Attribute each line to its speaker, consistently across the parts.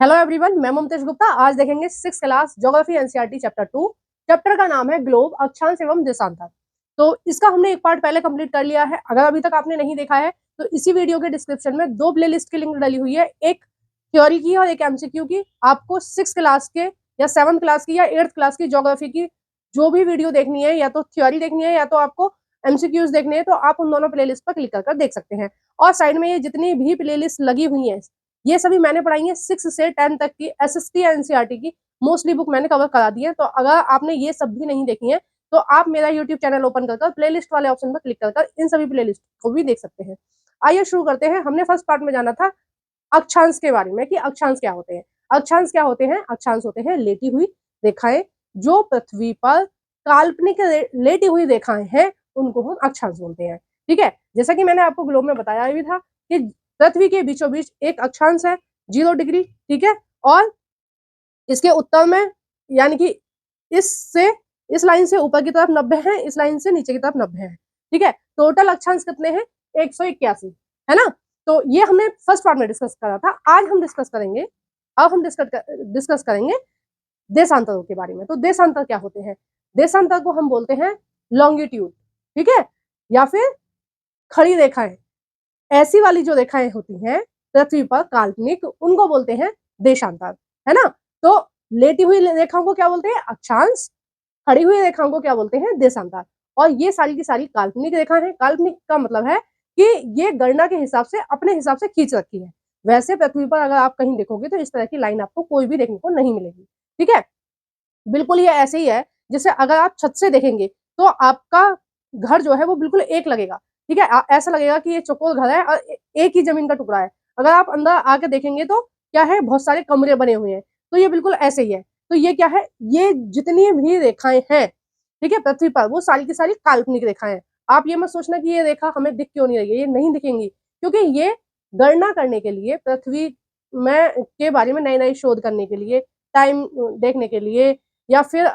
Speaker 1: Hello everyone, मैं ममतेश गुप्ता। आज देखेंगे 6th class geography NCERT chapter 2। Chapter का नाम है ग्लोब, अक्षांश एवं देशांतर। तो इसका हमने एक पार्ट पहले कंप्लीट कर लिया है। अगर अभी तक आपने नहीं देखा है तो इसी वीडियो के डिस्क्रिप्शन में दो प्लेलिस्ट की लिंक डली हुई है, एक थ्योरी की और एक एमसीक्यू की। आपको 6th क्लास के या 7th क्लास की या 8th क्लास की ज्योग्राफी की जो भी वीडियो देखनी है, या तो थ्योरी देखनी है या तो आपको एमसीक्यूज देखने हैं, तो आप उन दोनों प्लेलिस्ट पर क्लिक कर देख सकते हैं। और साइड में ये जितनी भी प्लेलिस्ट लगी हुई है, ये सभी मैंने पढ़ाई है 6 से 10 तक की एसएसटी एनसीईआरटी की मोस्टली बुक मैंने कवर करा दी है। तो अगर आपने ये सब भी नहीं देखी है तो आप मेरा यूट्यूब चैनल ओपन कर प्लेलिस्ट वाले ऑप्शन पर क्लिक कर इन सभी प्लेलिस्ट को भी देख सकते हैं। आइए शुरू करते हैं। हमने फर्स्ट पार्ट में जाना था अक्षांश के बारे में कि अक्षांश क्या होते हैं। अक्षांश क्या होते हैं? अक्षांश होते हैं लेटी हुई रेखाएं, जो पृथ्वी पर काल्पनिक लेटी हुई रेखाएं हैं, उनको हम अक्षांश बोलते हैं। ठीक है, जैसा कि मैंने आपको ग्लोब में बताया भी था कि पृथ्वी के बीचों बीच एक अक्षांश है 0 डिग्री। ठीक है, और इसके उत्तर में यानी कि इससे इस लाइन से ऊपर की तरफ 90 है, इस लाइन से नीचे की तरफ 90 है। ठीक है, टोटल अक्षांश कितने हैं? 181 है ना। तो ये हमने फर्स्ट पार्ट में डिस्कस करा था। आज हम डिस्कस करेंगे, अब हम डिस्कस करेंगे देशांतरों के बारे में। तो देशांतर क्या होते हैं? देशांतर को हम बोलते हैं लॉन्गिट्यूड। ठीक है, या फिर खड़ी रेखाएं, ऐसी वाली जो रेखाएं होती हैं पृथ्वी पर काल्पनिक, उनको बोलते हैं देशांतर, है ना। तो लेटी हुई रेखाओं को क्या बोलते हैं? अक्षांश। खड़ी हुई रेखाओं को क्या बोलते हैं? देशांतर। और ये सारी की सारी काल्पनिक रेखा है। काल्पनिक का मतलब है कि ये गणना के हिसाब से, अपने हिसाब से खींच रखी है। वैसे पृथ्वी पर अगर आप कहीं देखोगे तो इस तरह की लाइन आपको कोई भी देखने को नहीं मिलेगी। ठीक है, बिल्कुल ये ऐसे ही है जैसे अगर आप छत से देखेंगे तो आपका घर जो है वो बिल्कुल एक लगेगा। ठीक है, ऐसा लगेगा कि ये चौकोर घर है और एक ही जमीन का टुकड़ा है। अगर आप अंदर आके देखेंगे तो क्या है, बहुत सारे कमरे बने हुए हैं। तो ये बिल्कुल ऐसे ही है। तो ये क्या है, ये जितनी भी रेखाएं हैं, ठीक है, पृथ्वी पर, वो सारी की सारी काल्पनिक रेखाएं हैं। आप ये मत सोचना कि ये रेखा हमें दिख क्यों नहीं रही है, ये नहीं दिखेंगी, क्योंकि ये गणना करने के लिए, पृथ्वी में के बारे में नई नई शोध करने के लिए, टाइम देखने के लिए, या फिर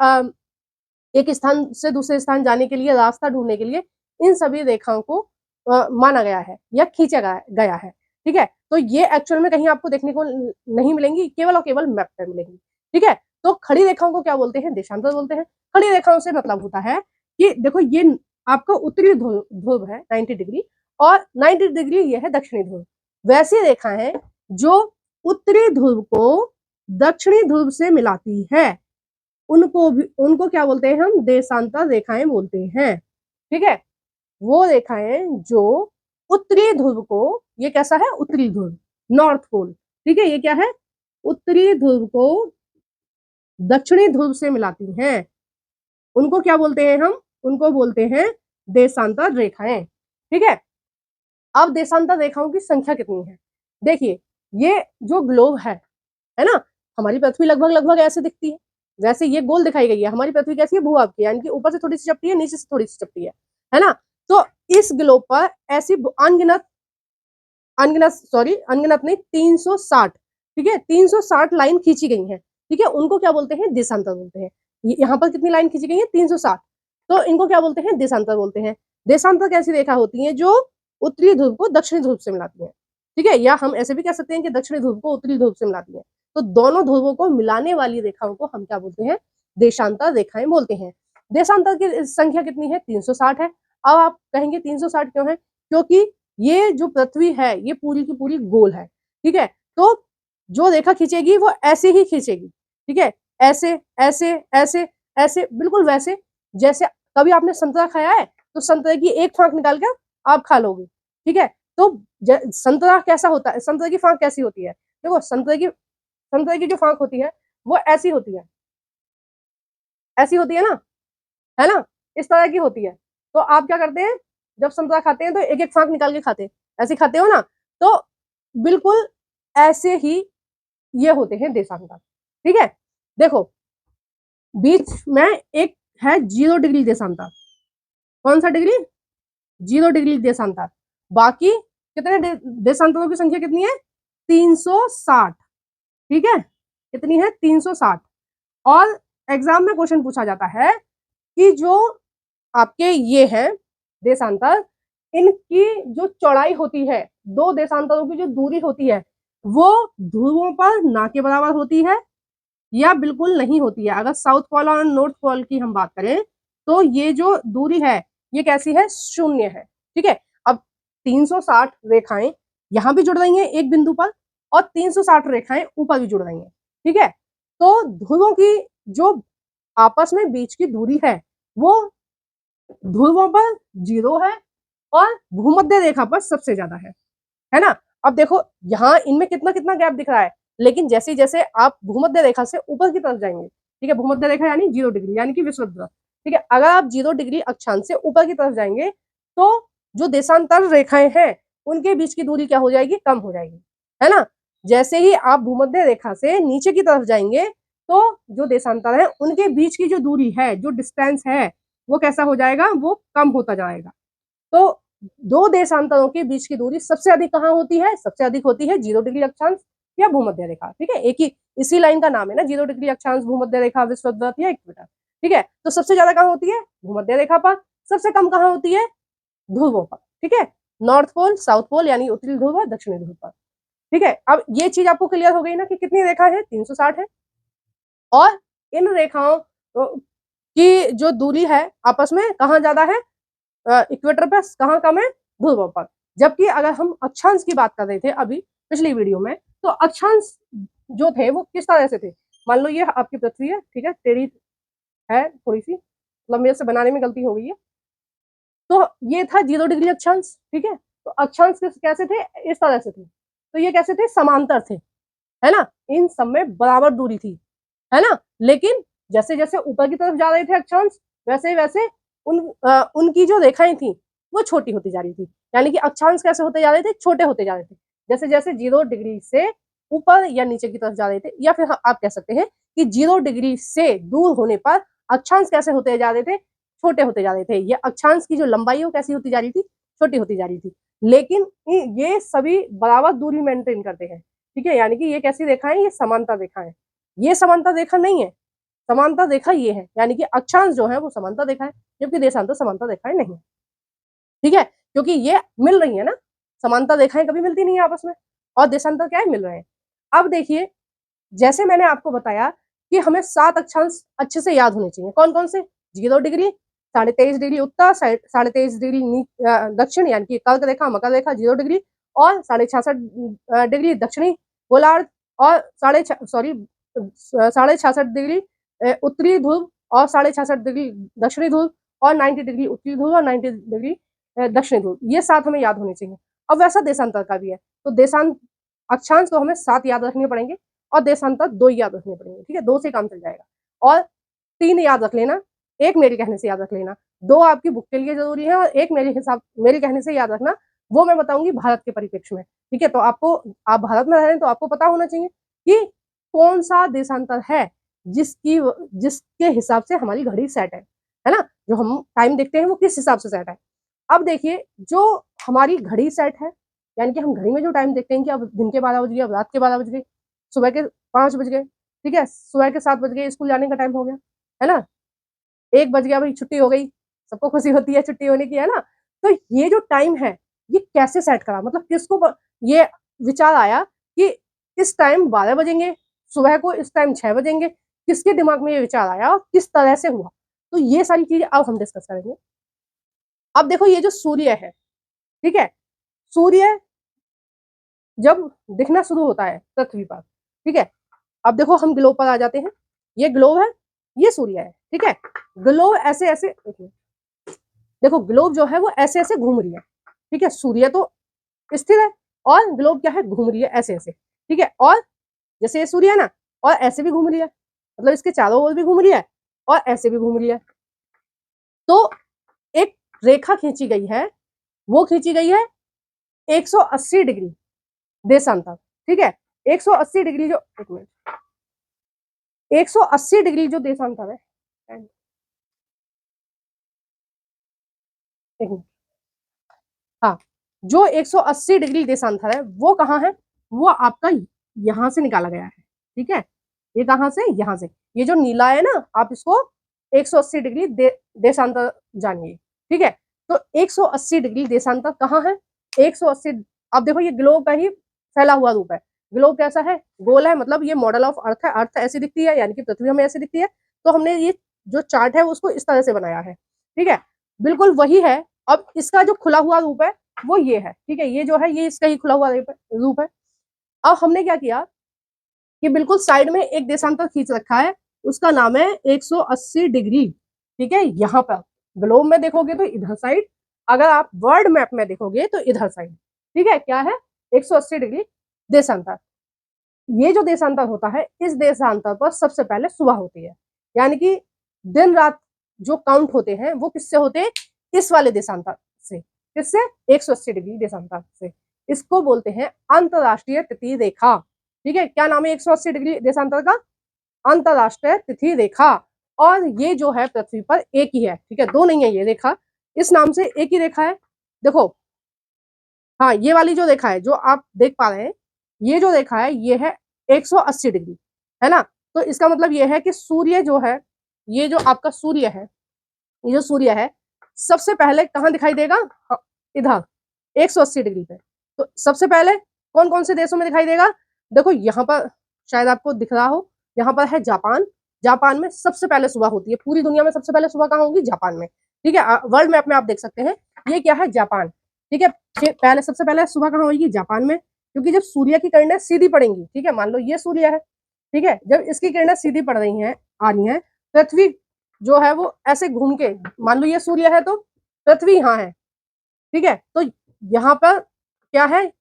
Speaker 1: एक स्थान से दूसरे स्थान जाने के लिए, रास्ता ढूंढने के लिए, इन सभी रेखाओं को माना गया है या खींचा गया है। ठीक है, तो ये एक्चुअल में कहीं आपको देखने को नहीं मिलेंगी, केवल और केवल मैप पे मिलेंगी। ठीक है, तो खड़ी रेखाओं को क्या बोलते हैं? देशांतर बोलते हैं। खड़ी रेखाओं से मतलब होता है कि देखो, ये आपका उत्तरी ध्रुव है 90 डिग्री, और 90 डिग्री ये है दक्षिणी ध्रुव। वैसी रेखाएं जो उत्तरी ध्रुव को दक्षिणी ध्रुव से मिलाती है, उनको क्या बोलते हैं? हम देशांतर रेखाएं बोलते हैं। ठीक है, वो रेखाएं जो उत्तरी ध्रुव को, ये कैसा है? उत्तरी ध्रुव, नॉर्थ पोल। ठीक है, ये क्या है? उत्तरी ध्रुव को दक्षिणी ध्रुव से मिलाती हैं, उनको क्या बोलते हैं हम? उनको बोलते हैं देशांतर रेखाएं। ठीक है, अब देशांतर रेखाओं की संख्या कितनी है? देखिए, ये जो ग्लोब है ना, हमारी पृथ्वी लगभग लगभग ऐसे दिखती है। वैसे ये गोल दिखाई गई है। हमारी पृथ्वी कैसी है? भूभाग की, यानी कि ऊपर से थोड़ी सी चपटी है, नीचे से थोड़ी सी चपटी है ना। तो इस ग्लोब पर ऐसी अनगिनत अनगिनत सॉरी अनगिनत नहीं, 360, ठीक है, 360 लाइन खींची गई है। ठीक है, उनको क्या बोलते हैं? देशांतर बोलते हैं। यहाँ पर कितनी लाइन खींची गई है? 360। तो इनको क्या बोलते हैं? देशांतर बोलते हैं। देशांतर कैसी रेखा होती है? जो उत्तरी ध्रुव को दक्षिणी ध्रुव से मिलाती है। ठीक है, या हम ऐसे भी कह सकते हैं कि दक्षिणी ध्रुव को उत्तरी ध्रुव से मिलाती है। तो दोनों ध्रुवों को मिलाने वाली रेखाओं को हम क्या बोलते हैं? देशांतर रेखाएं बोलते हैं। देशांतर की संख्या कितनी है? 360 है। अब आप कहेंगे 360 क्यों है? क्योंकि ये जो पृथ्वी है ये पूरी की पूरी गोल है। ठीक है, तो जो रेखा खींचेगी वो ऐसे ही खींचेगी। ठीक है, ऐसे ऐसे ऐसे ऐसे, बिल्कुल वैसे जैसे कभी आपने संतरा खाया है तो संतरे की एक फांक निकाल कर आप खा लोगे। ठीक है, तो संतरा कैसा होता है? संतरे की फांक कैसी होती है? देखो, संतरे की जो फांक होती है वो ऐसी होती है, ऐसी होती है ना, है ना, इस तरह की होती है। तो आप क्या करते हैं? जब संतरा खाते हैं तो एक एक फांक निकाल के खाते हैं, ऐसे खाते हो ना। तो बिल्कुल ऐसे ही ये होते हैं देशांतर। ठीक है, देखो, बीच में एक है 0 डिग्री देशांतर। कौन सा डिग्री? 0 डिग्री देशांतर। बाकी कितने देशांतरों की संख्या कितनी है? 360। ठीक है, कितनी है? 360। और एग्जाम में क्वेश्चन पूछा जाता है कि जो आपके ये है देशांतर, इनकी जो चौड़ाई होती है, दो देशांतरों की जो दूरी होती है, वो ध्रुवों पर ना के बराबर होती है या बिल्कुल नहीं होती है। अगर साउथ पोल और नॉर्थ पोल की हम बात करें तो ये जो दूरी है ये कैसी है, शून्य है। ठीक है, अब 360 रेखाएं यहां भी जुड़ रही हैं एक बिंदु पर और 360 रेखाएं ऊपर भी जुड़ रही हैं। ठीक है, तो ध्रुवों की जो आपस में बीच की दूरी है वो ध्रुवों पर 0 है और भूमध्य रेखा पर सबसे ज्यादा है ना। अब देखो यहाँ इनमें कितना कितना गैप दिख रहा है, लेकिन जैसे जैसे आप भूमध्य रेखा से ऊपर की तरफ जाएंगे, ठीक है, भूमध्य रेखा यानी 0 डिग्री यानी कि विषुववृत्त, ठीक है, अगर आप 0 डिग्री अक्षांश से ऊपर की तरफ जाएंगे तो जो देशांतर रेखाएं हैं उनके बीच की दूरी क्या हो जाएगी, कम हो जाएगी, है ना। जैसे ही आप भूमध्य रेखा से नीचे की तरफ जाएंगे तो जो देशांतर है उनके बीच की जो दूरी है, जो डिस्टेंस है, वो कैसा हो जाएगा, वो कम होता जाएगा। तो दो देशांतरों के बीच की दूरी सबसे अधिक कहाँ होती है, सबसे अधिक होती है 0 डिग्री अक्षांश या भूमध्य रेखा। ठीक है, एक ही इसी लाइन का नाम है ना, 0 डिग्री अक्षांश, भूमध्य रेखा, विषुववृत्त या इक्वेटर। ठीक है, तो सबसे ज्यादा कहाँ होती है, भूमध्य रेखा पर, सबसे कम कहाँ होती है, ध्रुवों पर। ठीक है, नॉर्थ पोल, साउथ पोल यानी उत्तरी ध्रुव और दक्षिणी ध्रुव पर। ठीक है, अब ये चीज आपको क्लियर हो गई ना कि कितनी रेखा है, 360 है, और इन रेखाओं की जो दूरी है आपस में कहाँ ज्यादा है, इक्वेटर पे, कहाँ कम है, ध्रुवों पर। जबकि अगर हम अक्षांश की बात कर रहे थे अभी पिछली वीडियो में, तो अक्षांश जो थे वो किस तरह से थे, मान लो ये आपकी पृथ्वी है, ठीक है, टेढ़ी है थोड़ी सी, मतलब मेरे से बनाने में गलती हो गई है, तो ये था 0 डिग्री अक्षांश। ठीक है, तो अक्षांश कैसे थे, इस तरह से थे, तो ये कैसे थे, समांतर थे, है ना, इन सब में बराबर दूरी थी, है ना। लेकिन जैसे जैसे ऊपर की तरफ जा रहे थे अक्षांश, वैसे वैसे उनकी जो रेखाएं थी वो छोटी होती जा रही थी, यानी कि अक्षांश कैसे होते जा रहे थे, छोटे होते जा रहे थे, जैसे जैसे 0 डिग्री से ऊपर या नीचे की तरफ जा रहे थे, या फिर आप कह सकते हैं कि 0 डिग्री से दूर होने पर अक्षांश कैसे होते जा रहे थे, छोटे होते जा रहे थे। ये अक्षांश की जो लंबाई है वो कैसी होती जा रही थी, छोटी होती जा रही थी। लेकिन ये सभी बराबर दूरी मेंटेन करते हैं। ठीक है, यानी कि ये कैसी रेखा है, ये समांतर रेखा है, ये समांतर रेखा नहीं है, समांतर रेखा ये है, यानी कि अक्षांश जो है वो समांतर रेखा है, जबकि देशांतर समांतर रेखाएं नहीं है। ठीक है, क्योंकि ये मिल रही है ना, समांतर रेखाएं कभी मिलती नहीं है आपस में, और देशांतर क्या है, मिल रहे हैं। अब देखिए, जैसे मैंने आपको बताया कि हमें 7 अक्षांश अच्छे से याद होने चाहिए, कौन कौन से, 0 डिग्री, 23.5 डिग्री उत्तर, 23.5 डिग्री दक्षिण यानी कि कर्क रेखा, मकर रेखा, 0 डिग्री, और 66.5 डिग्री दक्षिणी गोलार्ध, और 66.5 डिग्री उत्तरी ध्रुव, और 66.5 डिग्री दक्षिणी ध्रुव, और 90 डिग्री उत्तरी ध्रुव, और 90 डिग्री दक्षिणी ध्रुव, ये 7 हमें याद होने चाहिए। अब वैसा देशांतर का भी है, तो देशांत अक्षांश तो हमें 7 याद रखने पड़ेंगे, और देशांतर 2 याद रखने पड़ेंगे। ठीक है, 2 से काम चल जाएगा, और 3 याद रख लेना, एक मेरे कहने से याद रख लेना, 2 आपकी बुक के लिए जरूरी है, और एक मेरे कहने से याद रखना, वो मैं बताऊंगी भारत के परिप्रेक्ष्य में। ठीक है, तो आपको, आप भारत में रह रहे हैं तो आपको पता होना चाहिए कि कौन सा देशांतर है जिसकी जिसके हिसाब से हमारी घड़ी सेट है ना, जो हम टाइम देखते हैं वो किस हिसाब से सेट है। अब देखिए, जो हमारी घड़ी सेट है, यानी कि हम घड़ी में जो टाइम देखते हैं कि अब दिन के 12 बज गए, अब रात के 12 बज गए, सुबह के 5 बज गए, ठीक है, सुबह के 7 बज गए, स्कूल जाने का टाइम हो गया, है ना, 1 बज गया, भाई छुट्टी हो गई, सबको खुशी होती है छुट्टी होने की, है ना। तो ये जो टाइम है ये कैसे सेट करा, मतलब ये विचार आया कि इस टाइम 12 बजेंगे, सुबह को इस टाइम 6 बजेंगे, किसके दिमाग में ये विचार आया और किस तरह से हुआ, तो ये सारी चीजें अब हम डिस्कस करेंगे। अब देखो, ये जो सूर्य है, ठीक है, सूर्य जब दिखना शुरू होता है पृथ्वी पर, ठीक है, अब देखो हम ग्लोब पर आ जाते हैं, ये ग्लोब है, ये सूर्य है, ठीक है, ग्लोब ऐसे ऐसे, देखो ग्लोब जो है वो ऐसे ऐसे घूम रही है, ठीक है, सूर्य तो स्थिर है, और ग्लोब क्या है, घूम रही है ऐसे ऐसे, ठीक है, और जैसे ये सूर्य है ना, और ऐसे भी घूम रही है, मतलब इसके चारों ओर भी घूम रही है, और ऐसे भी घूम रही है, तो एक रेखा खींची गई है, वो खींची गई है 180 डिग्री देशांतर, ठीक है, 180 डिग्री जो, एक मिनट, 180 डिग्री जो देशांतर है, एक मिनट, हाँ, जो 180 डिग्री देशांतर है वो कहाँ है, वो आपका यहां से निकाला गया है, ठीक है, ये कहाँ से, यहाँ से, ये जो नीला है ना, आप इसको 180 डिग्री देशांतर जानिए, ठीक है, तो 180 डिग्री देशांतर कहाँ है, 180, अब देखो ये ग्लोब का ही फैला हुआ रूप है, ग्लोब कैसा है, गोल है, मतलब ये मॉडल ऑफ अर्थ है, अर्थ ऐसी दिखती है, यानी कि पृथ्वी हमें ऐसी दिखती है। तो हमने ये जो चार्ट है उसको इस तरह से बनाया है, ठीक है, बिल्कुल वही है। अब इसका जो खुला हुआ रूप है वो ये है, ठीक है, ये जो है ये इसका ही खुला हुआ रूप है। अब हमने क्या किया कि बिल्कुल साइड में एक देशांतर खींच रखा है, उसका नाम है 180 डिग्री, ठीक है। यहाँ पर ग्लोब में देखोगे तो इधर साइड, अगर आप वर्ल्ड मैप में देखोगे तो इधर साइड, ठीक है, क्या है 180 डिग्री देशांतर। ये जो देशांतर होता है, इस देशांतर पर सबसे पहले सुबह होती है, यानी कि दिन रात जो काउंट होते हैं वो किससे होते हैं, इस वाले देशांतर से, किससे, 180 डिग्री देशांतर से। इसको बोलते हैं अंतरराष्ट्रीय तिथि रेखा, ठीक है। क्या नाम है 180 डिग्री देशांतर का, अंतरराष्ट्रीय तिथि रेखा। और ये जो है पृथ्वी पर एक ही है, ठीक है, दो नहीं है ये रेखा, इस नाम से एक ही रेखा है। देखो, हाँ, ये वाली जो रेखा है जो आप देख पा रहे हैं, ये जो रेखा है ये है 180 डिग्री, है ना। तो इसका मतलब ये है कि सूर्य जो है, ये जो आपका सूर्य है, ये जो सूर्य है सबसे पहले कहाँ दिखाई देगा, हाँ, इधर 180 डिग्री पे। तो सबसे पहले कौन कौन से देशों में दिखाई देगा, देखो यहाँ पर शायद आपको दिख रहा हो, यहाँ पर है जापान। जापान में सबसे पहले सुबह होती है, पूरी दुनिया में सबसे पहले सुबह कहाँ होगी, जापान में, ठीक है। वर्ल्ड मैप में आप देख सकते हैं, ये क्या है, जापान, ठीक है। फिर पहले सबसे पहले सुबह कहाँ होगी, जापान में, क्योंकि जब सूर्य की किरणें सीधी पड़ेंगी, ठीक है, मान लो ये सूर्य है, ठीक है, जब इसकी किरणें सीधी पड़ रही हैं, आ रही हैं, पृथ्वी जो है वो ऐसे घूम के, मान लो ये सूर्य है तो पृथ्वी यहाँ है, ठीक है, तो यहाँ पर क्या है,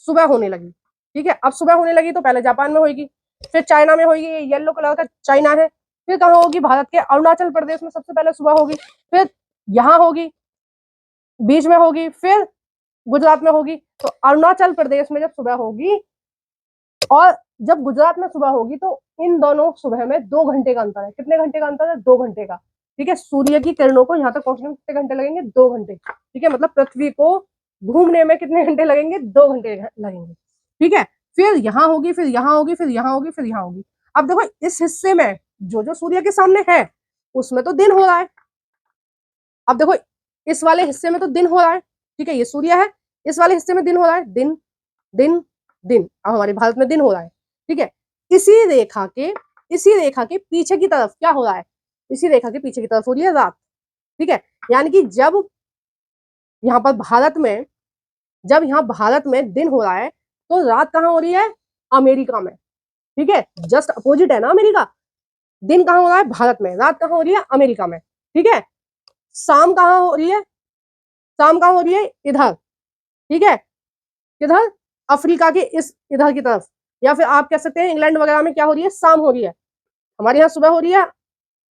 Speaker 1: सुबह होने लगी, ठीक है। अब सुबह होने लगी तो पहले जापान में होगी, फिर चाइना में होगी, येलो कलर का चाइना है, फिर कहाँ होगी, भारत के अरुणाचल प्रदेश में सबसे पहले सुबह होगी, फिर यहाँ होगी, बीच में होगी, फिर गुजरात में होगी। तो अरुणाचल प्रदेश में जब सुबह होगी और जब गुजरात में सुबह होगी तो इन दोनों सुबह में 2 घंटे का अंतर है। कितने घंटे का अंतर है, 2 घंटे का, ठीक है। सूर्य की किरणों को यहाँ तक पहुंचने में कितने घंटे लगेंगे, 2 घंटे, ठीक है। मतलब पृथ्वी को घूमने में कितने घंटे लगेंगे, 2 घंटे लगेंगे, ठीक है। फिर यहाँ होगी, फिर यहाँ होगी, फिर यहाँ होगी, फिर यहाँ होगी। अब देखो इस हिस्से में जो जो सूर्य के सामने है उसमें तो दिन हो रहा है। अब देखो इस वाले हिस्से में तो दिन हो रहा है, ठीक है, ये सूर्य है, इस वाले हिस्से में दिन हो रहा है, दिन दिन दिन। अब हमारे भारत में दिन हो रहा है, ठीक है। इसी रेखा के पीछे की तरफ क्या हो रहा है, इसी रेखा के पीछे की तरफ हो रही है रात, ठीक है। यानी कि जब यहाँ पर भारत में, जब यहाँ भारत में दिन हो रहा है तो रात कहाँ हो रही है, अमेरिका में, ठीक है, जस्ट अपोजिट है ना अमेरिका। दिन कहाँ हो रहा है, भारत में, रात कहाँ हो रही है, अमेरिका में, ठीक है। शाम कहाँ हो रही है, शाम कहाँ हो रही है, इधर, ठीक है, किधर, अफ्रीका के इस इधर की तरफ, या फिर आप कह सकते हैं इंग्लैंड वगैरह में क्या हो रही है, शाम हो रही है। हमारे यहाँ सुबह हो रही है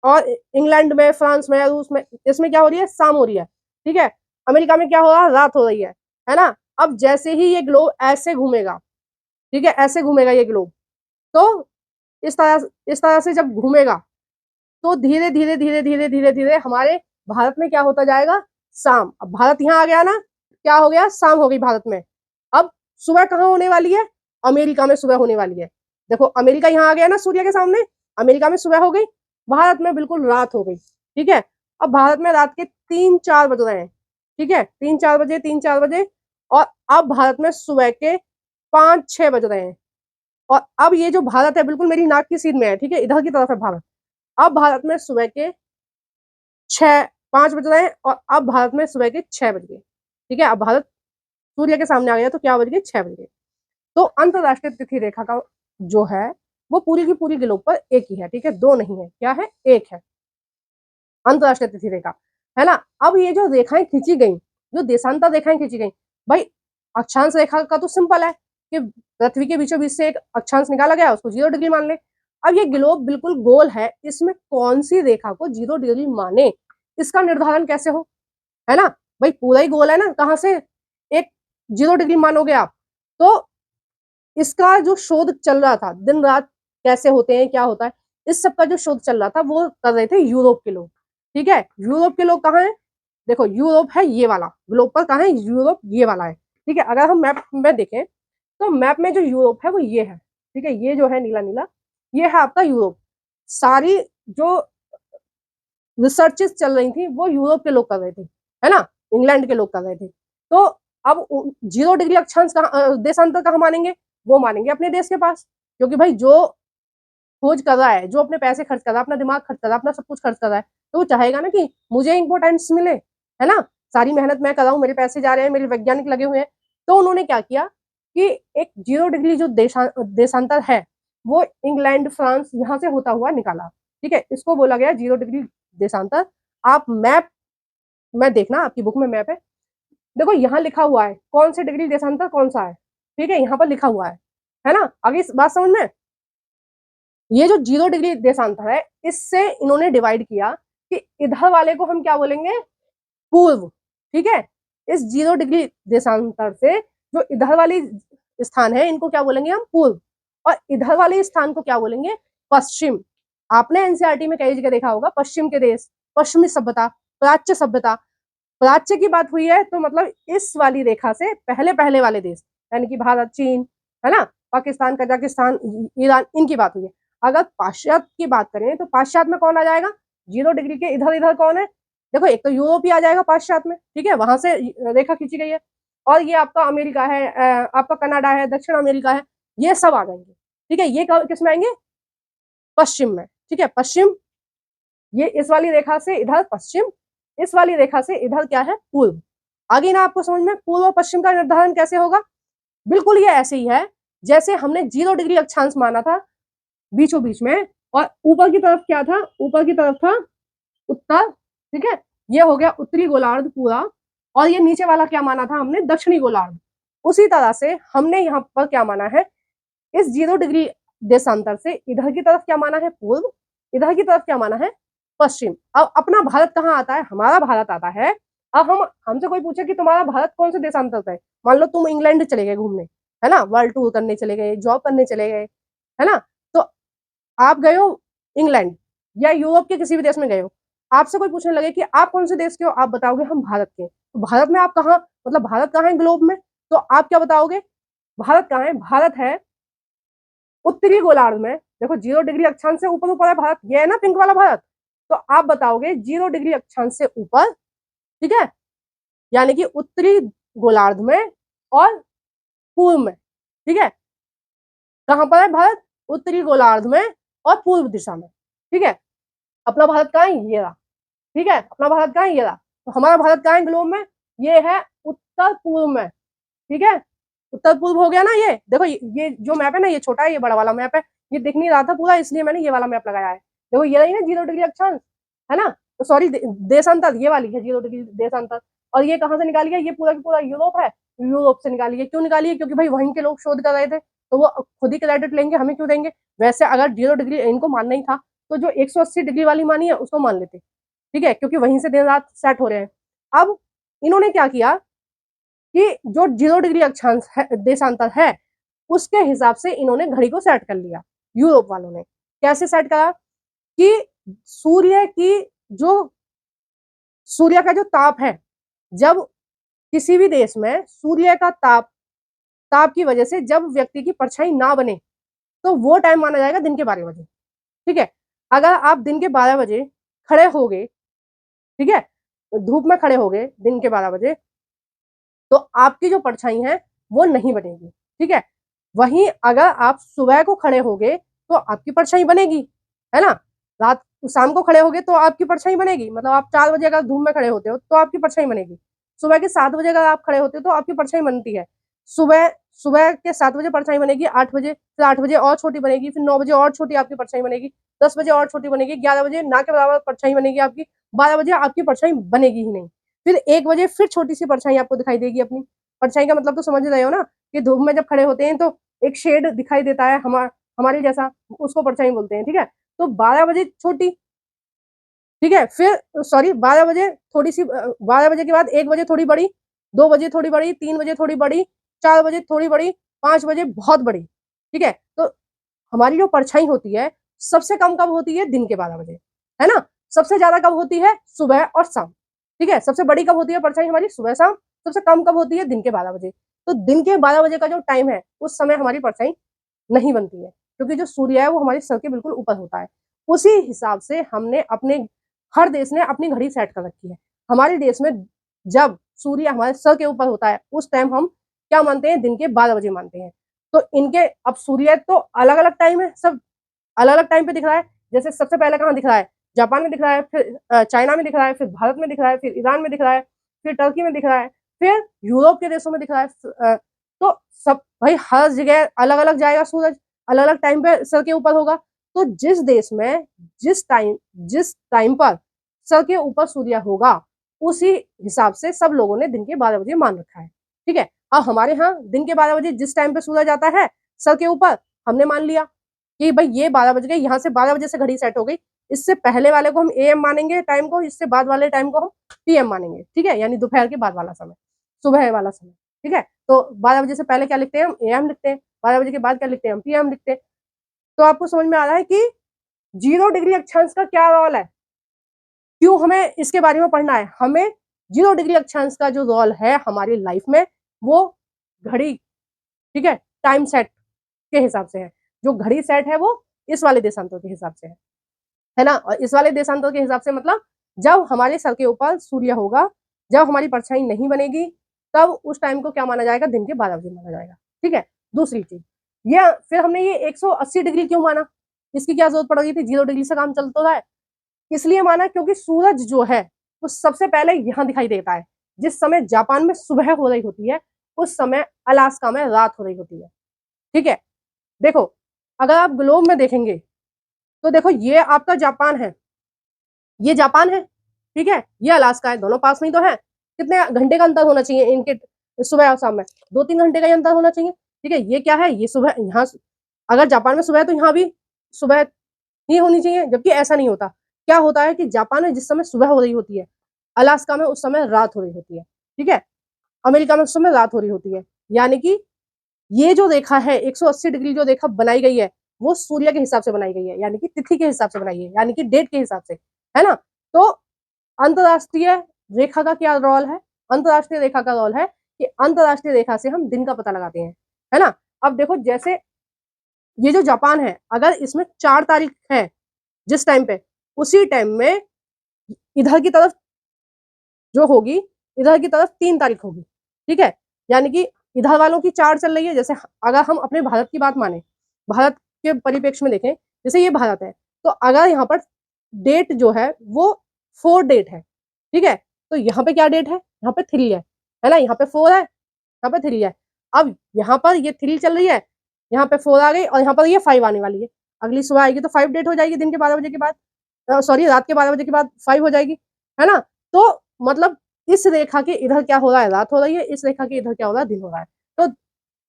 Speaker 1: और इंग्लैंड में, फ्रांस में, रूस में, इसमें क्या हो रही है, शाम हो रही है, ठीक है। अमेरिका में क्या हो रहा है, रात हो रही है ना। अब जैसे ही ये ग्लोब ऐसे घूमेगा, ठीक है, ऐसे घूमेगा ये ग्लोब, तो इस तरह से जब घूमेगा तो धीरे धीरे धीरे धीरे धीरे धीरे हमारे भारत में क्या होता जाएगा, शाम। अब भारत यहाँ आ गया ना, क्या हो गया, शाम हो गई भारत में। अब सुबह कहाँ होने वाली है, अमेरिका में सुबह होने वाली है। देखो अमेरिका यहाँ आ गया ना सूर्य के सामने, अमेरिका में सुबह हो गई, भारत में बिल्कुल रात हो गई, ठीक है। अब भारत में रात के 3-4 बज रहे हैं, ठीक है, 3-4 बजे, 3-4 बजे। और अब भारत में सुबह के 5-6 बज रहे हैं। और अब ये जो भारत है बिल्कुल मेरी नाक की सीध में है, ठीक है, इधर की तरफ है भारत। अब भारत में सुबह के 5 बज रहे हैं और अब भारत में सुबह के 6 बज गए, ठीक है। अब भारत सूर्य के सामने आ गया तो क्या बज गए, 6 बज गए। तो अंतरराष्ट्रीय तिथि रेखा का जो है वो पूरी की पूरी ग्लोब पर एक ही है, ठीक है, दो नहीं है, क्या है, एक है अंतरराष्ट्रीय तिथि रेखा, है ना। अब ये जो रेखाएं खींची गई, जो देशांतर रेखाएं खींची गई, भाई अक्षांश रेखा का तो सिंपल है कि पृथ्वी के बीचों बीच से एक अक्षांश निकाला गया, उसको 0 डिग्री मान ले। अब ये ग्लोब बिल्कुल गोल है, इसमें कौन सी रेखा को 0 डिग्री माने, इसका निर्धारण कैसे हो, है ना। भाई पूरा ही गोल है ना, कहाँ से एक 0 डिग्री मानोगे आप। तो इसका जो शोध चल रहा था, दिन रात कैसे होते हैं, क्या होता है, इस सब का जो शोध चल रहा था वो कर रहे थे यूरोप के लोग, ठीक है। यूरोप के लोग कहाँ है, देखो यूरोप है ये वाला, ग्लोब पर कहाँ है, यूरोप ये वाला है, ठीक है। अगर हम मैप में देखें तो मैप में जो यूरोप है वो ये है, ठीक है, ये जो है नीला नीला, ये है आपका यूरोप। सारी जो रिसर्चेस चल रही थी वो यूरोप के लोग कर रहे थे, है ना, इंग्लैंड के लोग कर रहे थे। तो अब 0 डिग्री अक्षांश देशांतर कहाँ मानेंगे, वो मानेंगे अपने देश के पास, क्योंकि भाई जो खोज कर रहा है, जो अपने पैसे खर्च कर रहा है, अपना दिमाग खर्च कर रहा है, अपना सब कुछ खर्च कर रहा है, तो वो चाहेगा ना कि मुझे इंपॉर्टेंस मिले, है ना? सारी मेहनत मैं कर रहा हूँ, मेरे पैसे जा रहे हैं, मेरे वैज्ञानिक लगे हुए हैं। तो उन्होंने क्या किया कि एक 0 डिग्री जो देशांतर है, वो इंग्लैंड, फ्रांस यहाँ से होता हुआ निकाला। ठीक है? इसको बोला गया 0 डिग्री देशांतर। आप मैप में देखना, आपकी बुक में मैप है। देखो यहाँ लिखा हुआ है कौन से डिग्री देशांतर कौन सा है। ठीक है? यहाँ पर लिखा हुआ है ना? आगे इस बात समझ में? ये जो 0 डिग्री देशांतर है, इससे इन्होंने डिवाइड किया कि इधर वाले को हम क्या बोलेंगे, पूर्व। ठीक है? इस 0 डिग्री देशांतर से जो इधर वाली स्थान है, इनको क्या बोलेंगे हम, पूर्व। और इधर वाले स्थान को क्या बोलेंगे, पश्चिम। आपने एनसीईआरटी में कई जगह देखा होगा पश्चिम के देश, पश्चिमी सभ्यता, प्राच्य सभ्यता। प्राच्य की बात हुई है तो मतलब इस वाली रेखा से पहले पहले वाले देश, यानी कि भारत, चीन, है ना, पाकिस्तान, कजाकिस्तान, ईरान, इनकी बात हुई है। अगर पाश्चात्य की बात करें तो पाश्चात्य में कौन आ जाएगा, 0 डिग्री के इधर इधर कौन है, देखो एक तो यूरोप ही आ जाएगा पाश्चात्य में। ठीक है? वहां से रेखा खींची गई है। और ये आपका अमेरिका है, आपका कनाडा है, दक्षिण अमेरिका है, ये सब आ जाएंगे। ठीक है? ये किस में आएंगे, पश्चिम में। ठीक है? पश्चिम, ये इस वाली रेखा से इधर पश्चिम, इस वाली रेखा से इधर क्या है, पूर्व। आगे ना आपको समझ में, पूर्व और पश्चिम का निर्धारण कैसे होगा, बिल्कुल ये ऐसे ही है जैसे हमने 0 डिग्री अक्षांश माना था बीचों बीच में, और ऊपर की तरफ क्या था, ऊपर की तरफ था उत्तर। ठीक है? ये हो गया उत्तरी गोलार्ध पूरा, और ये नीचे वाला क्या माना था हमने, दक्षिणी गोलार्ध। उसी तरह से हमने यहाँ पर क्या माना है, इस 0 डिग्री देशांतर से इधर की तरफ क्या माना है, पूर्व, इधर की तरफ क्या माना है, पश्चिम। अब अपना भारत कहाँ आता है, हमारा भारत आता है। अब हम हमसे कोई पूछे कि तुम्हारा भारत कौन से देशांतर पे है, मान लो तुम इंग्लैंड चले गए घूमने, है ना, वर्ल्ड टूर करने चले गए, जॉब करने चले गए, है ना, तो आप गए हो इंग्लैंड या यूरोप के किसी भी देश में गए हो, आपसे कोई पूछने लगे कि आप कौन से देश के हो, आप बताओगे हम भारत के। तो भारत में आप कहाँ, मतलब भारत कहाँ है ग्लोब में, तो आप क्या बताओगे, भारत कहाँ है, भारत है उत्तरी गोलार्ध में। देखो 0 डिग्री अक्षांश से ऊपर ऊपर है भारत, ये है ना पिंक वाला भारत, तो आप बताओगे 0 डिग्री अक्षांश से ऊपर। ठीक है? यानी कि उत्तरी गोलार्ध में और पूर्व में। ठीक है? कहां पर है भारत, उत्तरी गोलार्ध में और पूर्व दिशा में। ठीक है? अपना भारत कहाँ है, ये रहा। ठीक है? अपना भारत कहाँ है, ये रहा। तो हमारा भारत कहाँ है ग्लोब में, ये है उत्तर पूर्व में। ठीक है? उत्तर पूर्व हो गया ना। ये देखो ये जो मैप है ना, ये छोटा है, ये बड़ा वाला मैप है, ये दिख नहीं रहा था पूरा, इसलिए मैंने ये वाला मैप लगाया है। देखो ये रही ना 0 डिग्री अक्षांश, है ना, तो सॉरी देशांतर, ये वाली है 0 डिग्री देशांतर। और ये कहाँ से निकाली है, ये पूरा का पूरा यूरोप है, यूरोप से निकाली है। क्यों निकाली है, क्योंकि भाई वहीं के लोग शोध कर रहे थे, तो वो खुद ही क्रेडिट लेंगे, हमें क्यों देंगे। वैसे अगर 0 डिग्री इनको मानना ही था तो जो 180 डिग्री वाली मानी है उसको मान लेते। ठीक है? क्योंकि वहीं से दिन रात सेट हो रहे हैं। अब इन्होंने क्या किया कि जो 0 डिग्री अक्षांश है, देशांतर है, उसके हिसाब से इन्होंने घड़ी को सेट कर लिया। यूरोप वालों ने कैसे सेट करा कि सूर्य की जो सूर्य का जो ताप है, जब किसी भी देश में सूर्य का ताप ताप की वजह से जब व्यक्ति की परछाई ना बने, तो वो टाइम माना जाएगा दिन के 12 बजे। ठीक है? अगर आप दिन के 12 बजे खड़े हो गए, ठीक है, धूप में खड़े हो गए दिन के 12 बजे, तो आपकी जो परछाई है वो नहीं बनेगी। ठीक है? वहीं अगर आप सुबह को खड़े होगे तो आपकी परछाई बनेगी, है ना, रात शाम को खड़े होगे तो आपकी परछाई बनेगी, मतलब आप 4 बजे अगर धूप में खड़े होते हो तो आपकी परछाई बनेगी। सुबह के 7 बजे अगर आप खड़े होते हो तो आपकी परछाई बनती है। सुबह सुबह के 7 बजे परछाई बनेगी, 8 बजे, फिर 8 बजे और छोटी बनेगी, फिर 9 बजे और छोटी आपकी परछाई बनेगी, 10 बजे और छोटी बनेगी, 11 बजे ना के बराबर परछाई बनेगी आपकी, 12 बजे आपकी परछाई बनेगी ही नहीं, फिर 1 बजे फिर छोटी सी परछाई आपको दिखाई देगी अपनी। परछाई का मतलब तो समझ रहे हो ना, कि धूप में जब खड़े होते हैं तो एक शेड दिखाई देता है हमारे जैसा, उसको परछाई बोलते हैं। ठीक है? तो 12 बजे छोटी, ठीक है, फिर सॉरी 12 बजे थोड़ी सी, 12 बजे के बाद 1 बजे थोड़ी बड़ी, 2 बजे थोड़ी बड़ी, 3 बजे थोड़ी बड़ी, 4 बजे थोड़ी बड़ी, 5 बजे बहुत बड़ी। ठीक है? तो हमारी जो परछाई होती है सबसे कम कब होती है, दिन के 12 बजे, है ना, सबसे ज्यादा कब होती है, सुबह और शाम। ठीक है? सबसे बड़ी कब होती है परछाई हमारी, सुबह शाम। सबसे कम कब होती है, दिन के 12 बजे। तो दिन के 12 बजे का जो टाइम है उस समय हमारी परछाई नहीं बनती है, क्योंकि जो सूर्य है वो हमारे सर के बिल्कुल ऊपर होता है। उसी हिसाब से हमने अपने हर देश ने अपनी घड़ी सेट कर रखी है। हमारे देश में जब सूर्य हमारे सर के ऊपर होता है उस टाइम हम क्या मानते हैं, दिन के 12 बजे मानते हैं। तो इनके अब सूर्य तो अलग अलग टाइम है, सब अलग अलग टाइम पे दिख रहा है। जैसे सबसे पहले कहाँ दिख रहा है, जापान में दिख रहा है, फिर चाइना में दिख रहा है, फिर भारत में दिख रहा है, फिर ईरान में दिख रहा है, फिर टर्की में दिख रहा है, फिर यूरोप के देशों में दिख रहा है। तो सब भाई हर जगह अलग अलग जाएगा सूरज, अलग अलग टाइम पे सर के ऊपर होगा। तो जिस देश में जिस टाइम पर सर के ऊपर सूर्य होगा, उसी हिसाब से सब लोगों ने दिन के 12 बजे मान रखा है। ठीक है, अब हमारे यहाँ दिन के 12 बजे जिस टाइम पे सूरज आता है सर के ऊपर, हमने मान लिया कि भाई ये 12 बज गए, यहाँ से 12 बजे से घड़ी सेट हो गई। इससे पहले वाले को हम AM मानेंगे टाइम को, इससे बाद वाले टाइम को हम PM मानेंगे। ठीक है, यानी दोपहर के बाद वाला समय, सुबह वाला समय। ठीक है, तो 12 बजे से पहले क्या लिखते हैं हम, AM लिखते हैं, 12 बजे के बाद क्या लिखते हैं हम, PM लिखते हैं। तो आपको समझ में आ रहा है कि 0 डिग्री अक्षांश का क्या रोल है, क्यों हमें इसके बारे में पढ़ना है। हमें 0 डिग्री अक्षांश का जो रोल है हमारी लाइफ में, वो घड़ी, ठीक है, टाइम सेट के हिसाब से है। जो घड़ी सेट है वो इस वाले देशांतर के हिसाब से है ना। और इस वाले देशांतर के हिसाब से मतलब जब हमारे सर के ऊपर सूर्य होगा, जब हमारी परछाई नहीं बनेगी, तब उस टाइम को क्या माना जाएगा, दिन के 12 बजे माना जाएगा। ठीक है, दूसरी चीज ये, फिर हमने ये 180 डिग्री क्यों माना, इसकी क्या जरूरत पड़ गई थी, 0 डिग्री से काम चलता रहा है। इसलिए माना क्योंकि सूरज जो है वो सबसे पहले यहाँ दिखाई देता है। जिस समय जापान में सुबह हो रही होती है, उस समय अलास्का में रात हो रही होती है। ठीक है, देखो अगर आप ग्लोब में देखेंगे तो देखो ये आपका जापान है, ये जापान है, ठीक है, ये अलास्का है, दोनों पास में ही तो है। कितने घंटे का अंतर होना चाहिए इनके, सुबह और शाम में 2-3 घंटे का ही अंतर होना चाहिए। ठीक है, ये क्या है, ये सुबह, यहाँ अगर जापान में सुबह है तो यहाँ भी सुबह ही होनी चाहिए, जबकि ऐसा नहीं होता। क्या होता है कि जापान में जिस समय सुबह हो रही होती है, अलास्का में उस समय रात हो रही होती है। ठीक है, अमेरिका में उस समय रात हो रही होती है। यानी कि ये जो रेखा है 180 डिग्री जो रेखा बनाई गई है, वो सूर्य के हिसाब से बनाई गई है, यानी कि तिथि के हिसाब से बनाई है, यानी कि डेट के हिसाब से, है ना। तो अंतरराष्ट्रीय रेखा का क्या रोल है, अंतरराष्ट्रीय रेखा का रोल है कि अंतरराष्ट्रीय रेखा से हम दिन का पता लगाते हैं, है ना। अब देखो जैसे ये जो जापान है, अगर इसमें 4 तारीख है जिस टाइम पे, उसी टाइम में इधर की तरफ जो होगी, इधर की तरफ 3 तारीख होगी। ठीक है, यानी कि इधर वालों की 4 चल रही है। जैसे अगर हम अपने भारत की बात माने, भारत के परिप्रेक्ष्य में देखें, जैसे ये भारत है, तो अगर यहाँ पर डेट जो है वो 4 डेट है। ठीक है, तो यहाँ पे क्या डेट है, यहाँ पे 3 है ना, यहाँ पे 4 है, यहाँ पे 3 है। अब यहाँ पर ये 3 चल रही है, यहाँ पे 4 आ गई, और यहाँ पर ये 5 आने वाली है। अगली सुबह आएगी तो 5 डेट हो जाएगी, दिन के 12 बजे के बाद, सॉरी रात के 12 बजे के बाद 5 हो जाएगी, है ना। तो मतलब इस रेखा के इधर क्या हो रहा है, रात हो रही है, इस रेखा के इधर क्या हो रहा है, दिन हो रहा है। तो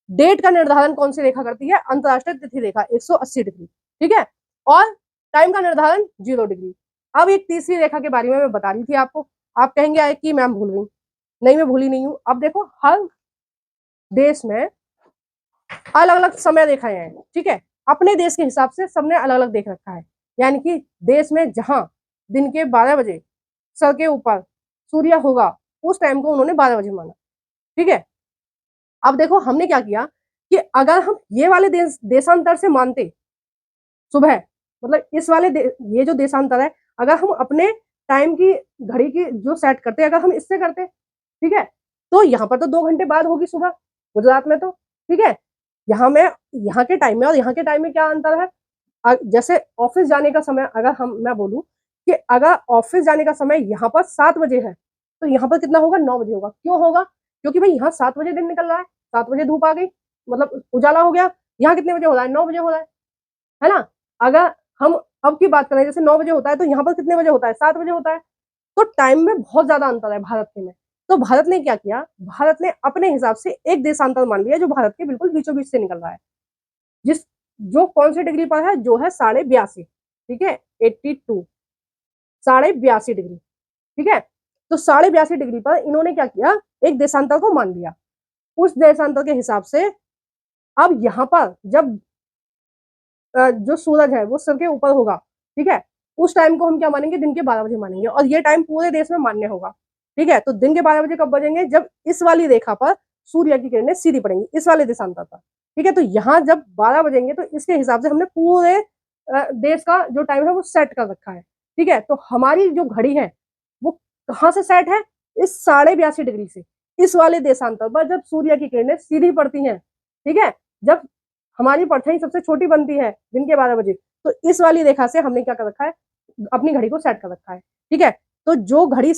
Speaker 1: डेट का निर्धारण कौन सी रेखा करती है, अंतरराष्ट्रीय तिथि रेखा 180 डिग्री। ठीक है, और टाइम का निर्धारण 0 डिग्री। अब एक तीसरी रेखा के बारे में मैं बता रही थी आपको, आप कहेंगे कि मैम भूल गई, नहीं मैं भूली नहीं हूँ। अब देखो हर देश में अलग अलग समय रेखाएं हैं। ठीक है, अपने देश के हिसाब से सबने अलग अलग देख रखा है, यानी कि देश में जहां दिन के 12 बजे सर के ऊपर सूर्य होगा, उस टाइम को उन्होंने 12 बजे माना। ठीक है, अब देखो हमने क्या किया कि अगर हम ये वाले देशांतर से मानते सुबह, मतलब इस वाले ये जो देशांतर है, अगर हम अपने टाइम की घड़ी की जो सेट करते, अगर हम इससे करते, ठीक है, तो यहाँ पर तो 2 घंटे बाद होगी सुबह, गुजरात में तो। ठीक है, यहाँ में, यहाँ के टाइम में और यहाँ के टाइम में क्या अंतर है। जैसे ऑफिस जाने का समय, अगर मैं बोलूँ कि अगर ऑफिस जाने का समय यहाँ पर 7 बजे है, तो यहाँ पर कितना होगा, 9 बजे होगा। क्यों होगा, क्योंकि भाई यहाँ 7 बजे दिन निकल रहा है, 7 बजे धूप आ गई, मतलब उजाला हो गया। यहाँ कितने बजे हो रहा है, 9 बजे हो रहा है ना। अगर हम अब की बात करें, जैसे 9 बजे होता है, तो यहाँ पर कितने बजे होता है, 7 बजे होता है। तो टाइम में बहुत ज्यादा अंतर है भारत के में। तो भारत ने क्या किया, भारत ने अपने हिसाब से एक देशांतर मान लिया जो भारत के बिल्कुल बीचों बीच से निकल रहा है, जिस जो कौन सी डिग्री पर है, जो है 82.5। ठीक है, 82, 82.5 डिग्री। ठीक है, तो 82.5 डिग्री पर इन्होंने क्या किया, एक देशांतर को मान लिया। उस देशांतर के हिसाब से अब यहाँ पर जब जो सूरज है वो सर के ऊपर होगा, ठीक है, उस टाइम को हम क्या मानेंगे, दिन के 12 बजे मानेंगे, और ये टाइम पूरे देश में मान्य होगा। ठीक है, तो दिन के 12 बजे कब बजेंगे, जब इस वाली रेखा पर सूर्य की किरणें सीधी पड़ेंगी, इस वाले देशांतर पर। ठीक है, तो यहाँ जब 12 बजेंगे, तो इसके हिसाब से हमने पूरे देश का जो टाइम है वो सेट कर रखा है। ठीक है, तो हमारी जो घड़ी है वो कहाँ से सेट है, इस 82.5 डिग्री से, इस वाले देशांतर पर जब सूर्य की किरणें सीधी पड़ती हैं। ठीक है, जब हमारी परछाई सबसे छोटी बनती है दिन के 12 बजे, तो इस वाली रेखा से हमने क्या कर रखा है, अपनी घड़ी को सेट कर रखा है। ठीक है, तो जो घड़ी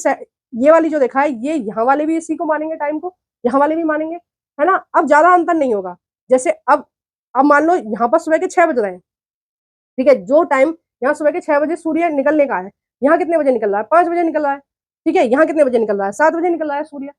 Speaker 1: ये वाली जो रेखा है, ये यहाँ वाले भी इसी को मानेंगे टाइम को, यहाँ वाले भी मानेंगे, है ना। अब ज्यादा अंतर नहीं होगा। जैसे अब मान लो यहाँ पर सुबह के 6 बज रहे हैं। ठीक है, जो टाइम यहाँ सुबह के 6 बजे सूर्य निकलने का है, यहाँ कितने बजे निकल रहा है, 5 बजे निकल रहा है। ठीक है, यहाँ कितने बजे निकल रहा है, 7 बजे निकल रहा है सूर्य।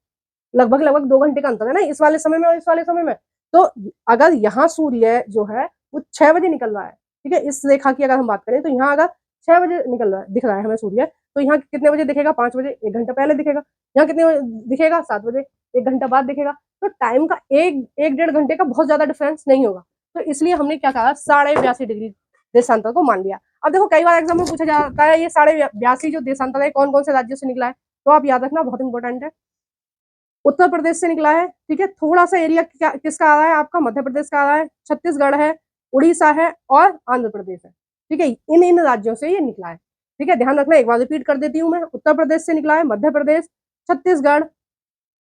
Speaker 1: लगभग लगभग 2 घंटे का अंतर है ना, इस वाले समय में और इस वाले समय में। तो अगर यहाँ सूर्य जो है वो 6 बजे निकल रहा है, ठीक है, इस रेखा की अगर हम बात करें, तो यहाँ अगर 6 बजे निकल रहा है, दिख रहा है हमें सूर्य, तो यहाँ कितने बजे दिखेगा, 5 बजे, 1 घंटा पहले दिखेगा। यहाँ कितने बजे दिखेगा, 7 बजे, 1 घंटा बाद दिखेगा। तो टाइम का एक 1.5 घंटे का बहुत ज्यादा डिफरेंस नहीं होगा। तो इसलिए हमने क्या कहा, 82.5 डिग्री देशांतर को मान लिया। अब देखो कई बार एग्जाम में पूछा जाता है, ये 82.5 जो देशांतर है कौन कौन से राज्यों से निकला है, तो आप याद रखना, बहुत इंपॉर्टेंट है। उत्तर प्रदेश से निकला है। ठीक है, थोड़ा सा एरिया किसका आ रहा है आपका, मध्य प्रदेश का आ रहा है, छत्तीसगढ़ है, उड़ीसा है और आंध्र प्रदेश है। ठीक है, इन इन राज्यों से ये निकला है। ठीक है, ध्यान रखना, एक बार रिपीट कर देती हूँ मैं, उत्तर प्रदेश से निकला है, मध्य प्रदेश, छत्तीसगढ़,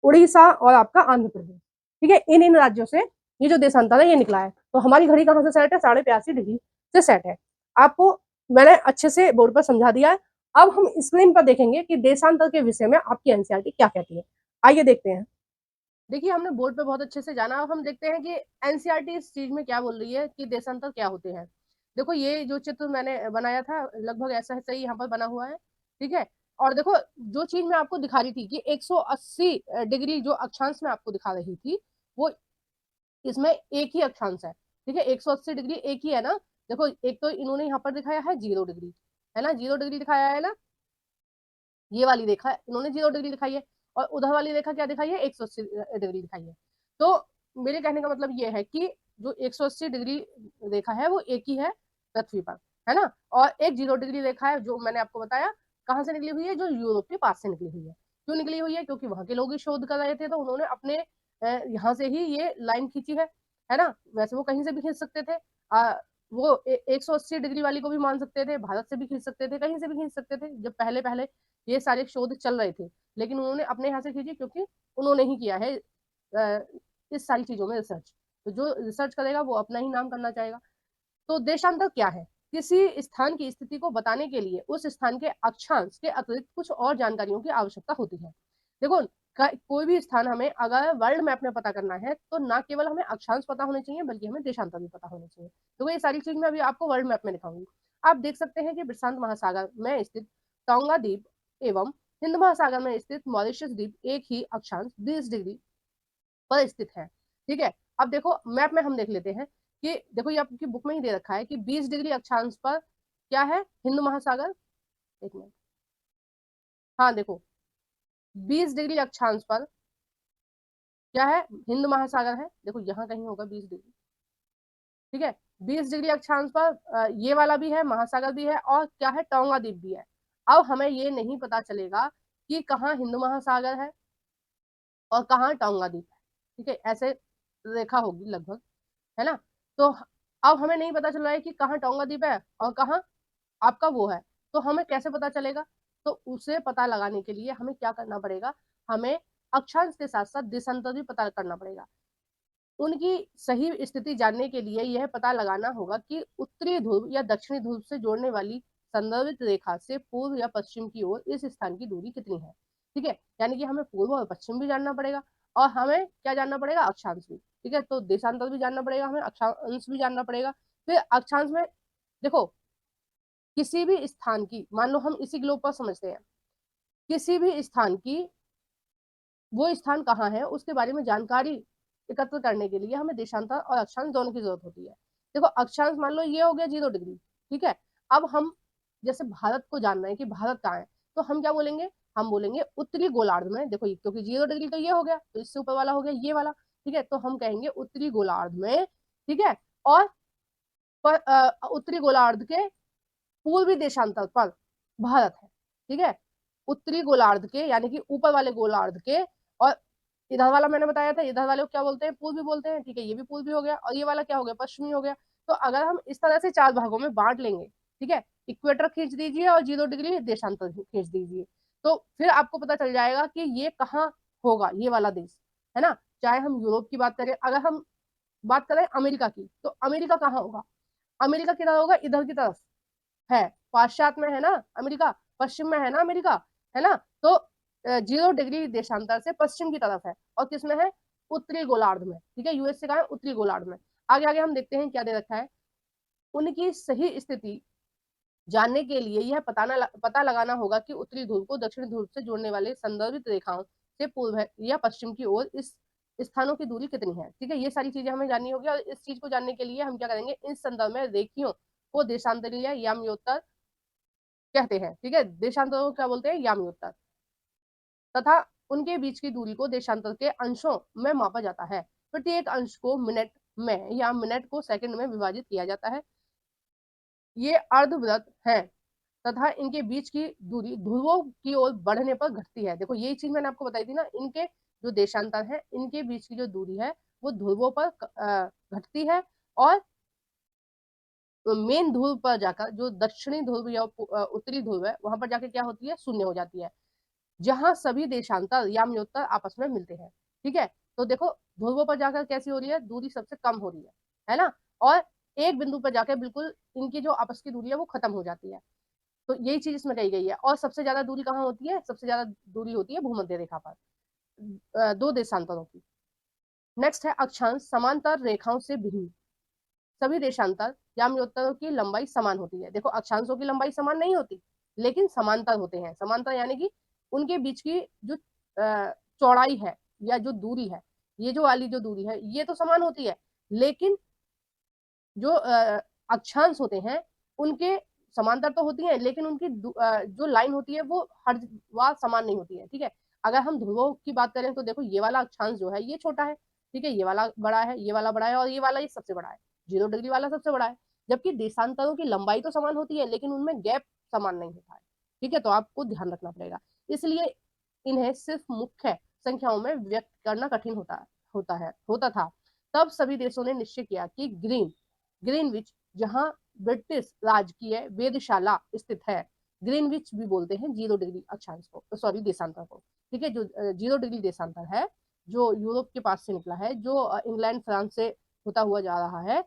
Speaker 1: उड़ीसा और आपका आंध्र प्रदेश। ठीक है, इन इन राज्यों से ये जो देशांतर है ये निकला है। तो हमारी घड़ी कहाँ से सेट है, 82.5 डिग्री से सेट है। आपको मैंने अच्छे से बोर्ड पर समझा दिया है। अब हम स्क्रीन पर देखेंगे कि देशांतर के विषय में आपकी एनसीईआरटी क्या कहती है। आइए देखते हैं। देखिए, हमने बोर्ड पे बहुत अच्छे से जाना। अब हम देखते हैं कि एनसीईआरटी इस चीज में क्या बोल रही है कि देशांतर क्या होते हैं। देखो, ये जो चित्र मैंने बनाया था लगभग ऐसा है, सही यहाँ पर बना हुआ है। ठीक है, और देखो जो चीज मैं आपको दिखा रही थी कि 180 डिग्री जो अक्षांश में आपको दिखा रही थी, वो इसमें एक ही अक्षांश है। ठीक है, 180 डिग्री एक ही है ना। देखो, एक तो इन्होंने यहाँ पर दिखाया है 0 डिग्री, है ना, 0 डिग्री दिखाया है ना, ये वाली रेखा इन्होंने 0 डिग्री दिखाई है, और उधर वाली रेखा क्या दिखाई है, 180 डिग्री दिखाई है। तो मेरे कहने का मतलब ये है कि जो 180 डिग्री रेखा है वो एक ही है पृथ्वी पर, है ना। और एक 0 डिग्री रेखा है जो मैंने आपको बताया कहाँ से निकली हुई है, जो यूरोप के पास से निकली हुई है। क्यों निकली हुई है, क्योंकि वहां के लोग ही शोध कर रहे थे, तो उन्होंने अपने यहाँ से ही ये लाइन खींची है ना। वैसे वो कहीं से भी खींच सकते थे। वो 180 डिग्री वाली को भी मान सकते थे, भारत से भी खींच सकते थे, कहीं से भी खींच सकते थे, जब पहले पहले ये सारे शोध चल रहे थे। लेकिन उन्होंने अपने यहाँ से खींची, क्योंकि उन्होंने ही किया है इस सारी चीजों में रिसर्च। तो जो रिसर्च करेगा वो अपना ही नाम करना चाहेगा। तो देशांतर क्या है, किसी स्थान की स्थिति को बताने के लिए उस स्थान के अक्षांश के अतिरिक्त कुछ और जानकारियों की आवश्यकता होती है। देखो, कोई भी स्थान हमें अगर वर्ल्ड मैप में पता करना है, तो ना केवल हमें अक्षांश पता होने चाहिए, बल्कि हमें देशांतर भी पता होने चाहिए। तो ये सारी चीज मैं अभी आपको वर्ल्ड मैप में दिखाऊंगी। आप देख सकते हैं कि प्रशांत महासागर में स्थित टोंगा द्वीप एवं हिंद महासागर में स्थित मॉरिशस द्वीप एक ही अक्षांश 20 डिग्री पर स्थित है। ठीक है, अब देखो मैप में हम देख लेते हैं कि देखो, ये आपकी बुक में ही दे रखा है कि 20 डिग्री अक्षांश पर क्या है, हिंद महासागर। एक मिनट, हाँ देखो, 20 डिग्री अक्षांश पर क्या है, हिंद महासागर है। देखो यहाँ कहीं होगा 20 डिग्री। ठीक है, 20 डिग्री अक्षांश पर ये वाला भी है, महासागर भी है, और क्या है, टोंगा द्वीप भी है। अब हमें ये नहीं पता चलेगा कि कहाँ हिंद महासागर है और कहाँ टोंगा द्वीप है। ठीक है, ऐसे रेखा होगी लगभग, है ना। तो अब हमें नहीं पता चल रहा है कि कहाँ टोंगा द्वीप है और कहाँ आपका वो है। तो हमें कैसे पता चलेगा, तो उसे पता लगाने के लिए हमें क्या करना पड़ेगा, हमें अक्षांश के साथ साथ देशांतर भी पता करना पड़ेगा। उनकी सही स्थिति जानने के लिए यह पता लगाना होगा कि उत्तरी ध्रुव या दक्षिणी ध्रुव से जोड़ने वाली संदर्भित रेखा से पूर्व या पश्चिम की ओर इस स्थान की दूरी कितनी है। ठीक है, यानी कि हमें पूर्व और पश्चिम भी जानना पड़ेगा, और हमें क्या जानना पड़ेगा, अक्षांश भी। ठीक है, तो देशांतर भी जानना पड़ेगा, हमें अक्षांश भी जानना पड़ेगा। फिर अक्षांश में देखो, किसी भी स्थान की, मान लो हम इसी ग्लोब पर समझते हैं, किसी भी स्थान की वो स्थान कहाँ है उसके बारे में जानकारी एकत्र करने के लिए हमें देशांतर और अक्षांश दोनों की जरूरत होती है। देखो, अक्षांश मान लो ये हो गया 0 डिग्री। ठीक है, अब हम जैसे भारत को जानना है कि भारत कहाँ है, तो हम क्या बोलेंगे, हम बोलेंगे उत्तरी गोलार्ध में। देखो, क्योंकि 0 डिग्री तो ये हो गया, तो इससे ऊपर वाला हो गया ये वाला। ठीक है, तो हम कहेंगे उत्तरी गोलार्ध में। ठीक है, और उत्तरी गोलार्ध के पूर्वी देशांतर पर भारत है। ठीक है, उत्तरी गोलार्ध के यानी कि ऊपर वाले गोलार्ध के, और इधर वाला मैंने बताया था, इधर वाले को क्या बोलते हैं, पूर्वी बोलते हैं। ठीक है, ये भी पूर्वी हो गया, और ये वाला क्या हो गया, पश्चिमी हो गया। तो अगर हम इस तरह से 4 भागों में बांट लेंगे, ठीक है, इक्वेटर खींच दीजिए और 0 डिग्री देशांतर खींच दीजिए, तो फिर आपको पता चल जाएगा कि ये कहाँ होगा, ये वाला देश, है ना। चाहे हम यूरोप की बात करें, अगर हम बात करें अमेरिका की, तो अमेरिका कहाँ होगा, अमेरिका किधर होगा, इधर की तरफ है, पाश्चात्य में है ना अमेरिका, पश्चिम में है ना अमेरिका, है ना। तो 0 डिग्री देशांतर से पश्चिम की तरफ है, और किसमें है, उत्तरी गोलार्ध में, ठीक है, यूएस से कहा है उत्तरी गोलार्ध में। आगे आगे हम देखते हैं क्या दे रखा है। उनकी सही स्थिति जानने के लिए यह पता लगाना होगा कि उत्तरी ध्रुव को दक्षिण ध्रुव से जोड़ने वाले संदर्भित रेखाओं से पूर्व या पश्चिम की ओर इस स्थानों की दूरी कितनी है, ठीक है, ये सारी चीजें हमें जाननी होगी। और इस चीज को जानने के लिए हम क्या करेंगे, इस संदर्भ में रेखियों को देशांतरीय याम्योत्तर कहते हैं, ठीक है, देशांतरों को क्या बोलते हैं, याम्योत्तर, तथा उनके बीच की दूरी को देशांतर के अंशों में मापा जाता है। प्रत्येक अंश को मिनट में या मिनट को सेकंड में विभाजित किया जाता है। ये अर्धवृत्त है तथा इनके बीच की दूरी ध्रुवों की ओर बढ़ने पर घटती है। देखो यही चीज मैंने आपको बताई थी ना, इनके जो देशांतर है, इनके बीच की जो दूरी है वो ध्रुवों पर घटती है, और मेन ध्रुव पर जाकर जो दक्षिणी ध्रुव या उत्तरी ध्रुव है वहां पर जाकर क्या होती है, शून्य हो जाती है, जहां सभी देशांतर याम्योत्तर आपस में मिलते हैं, ठीक है। तो देखो ध्रुवों पर जाकर कैसी हो रही है, दूरी सबसे कम हो रही है ना, और एक बिंदु पर जाकर बिल्कुल इनकी जो आपस की दूरी है वो खत्म हो जाती है। तो यही चीज इसमें कही गई है। और सबसे ज्यादा दूरी कहाँ होती है, सबसे ज्यादा दूरी होती है भूमध्य रेखा पर, 2 देशांतरों की। नेक्स्ट है अक्षांश समांतर रेखाओं से भिन्न। सभी देशांतर याम्योत्तरों की लंबाई समान होती है। देखो अक्षांशों की लंबाई समान नहीं होती, लेकिन समांतर होते हैं। समांतर यानी कि उनके बीच की जो चौड़ाई है या जो दूरी है, ये जो वाली जो दूरी है ये तो समान होती है, लेकिन जो अक्षांश होते हैं उनके समांतर तो होती है, लेकिन उनकी जो लाइन होती है वो हर बार समान नहीं होती है, ठीक है। अगर हम ध्रुवों की बात करें तो देखो ये वाला अक्षांश जो है ये छोटा है, ठीक है, ये वाला बड़ा है, ये वाला बड़ा है, और ये वाला ये सबसे बड़ा है, 0 डिग्री वाला सबसे बड़ा है। जबकि देशांतरों की लंबाई तो समान होती है, लेकिन उनमें गैप समान नहीं होता है, ठीक है, तो आपको ध्यान रखना पड़ेगा। इसलिए इन्हें सिर्फ मुख्य संख्याओं में व्यक्त करना कठिन होता था। तब सभी देशों ने निश्चय किया कि ग्रीनविच, जहां ब्रिटिश राजकीय वेधशाला स्थित है, ग्रीनविच भी बोलते हैं 0 डिग्री अक्षांश को, सॉरी देशांतर को, ठीक है, जो 0 डिग्री देशांतर है, जो यूरोप के पास से निकला है, जो इंग्लैंड फ्रांस से होता हुआ जा रहा है,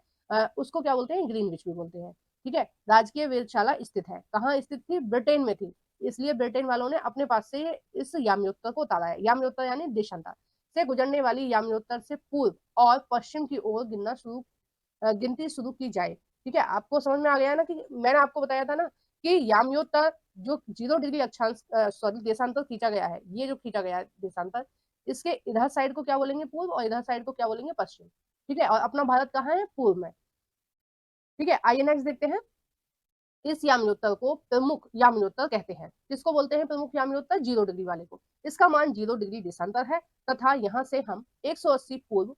Speaker 1: उसको क्या बोलते हैं, ग्रीनविच भी बोलते हैं, ठीक है। राजकीय वेधशाला स्थित है, कहाँ स्थित थी, ब्रिटेन में थी, इसलिए ब्रिटेन वालों ने अपने पास से इस याम्योत्तर को उतारा है। याम्योत्तर यानी देशांतर से गुजरने वाली याम्योत्तर से पूर्व और पश्चिम की ओर गिनती शुरू की जाए, ठीक है। आपको समझ में आ गया ना, कि मैंने आपको बताया था ना कि याम्योत्तर जो 0 डिग्री अक्षांश सॉरी देशांतर खींचा गया है, ये जो खींचा गया है देशांतर, इसके इधर साइड को क्या बोलेंगे, पूर्व, और इधर साइड को क्या बोलेंगे, पश्चिम, ठीक है। और अपना भारत कहाँ है, पूर्व में, ठीक है। आइए नेक्स्ट देखते हैं। इस याम्योत्तर को प्रमुख याम्योत्तर कहते हैं। किसको बोलते हैं प्रमुख याम्योत्तर, 0 डिग्री वाले को। इसका मान 0 डिग्री देशांतर है, तथा यहाँ से हम 180 पूर्व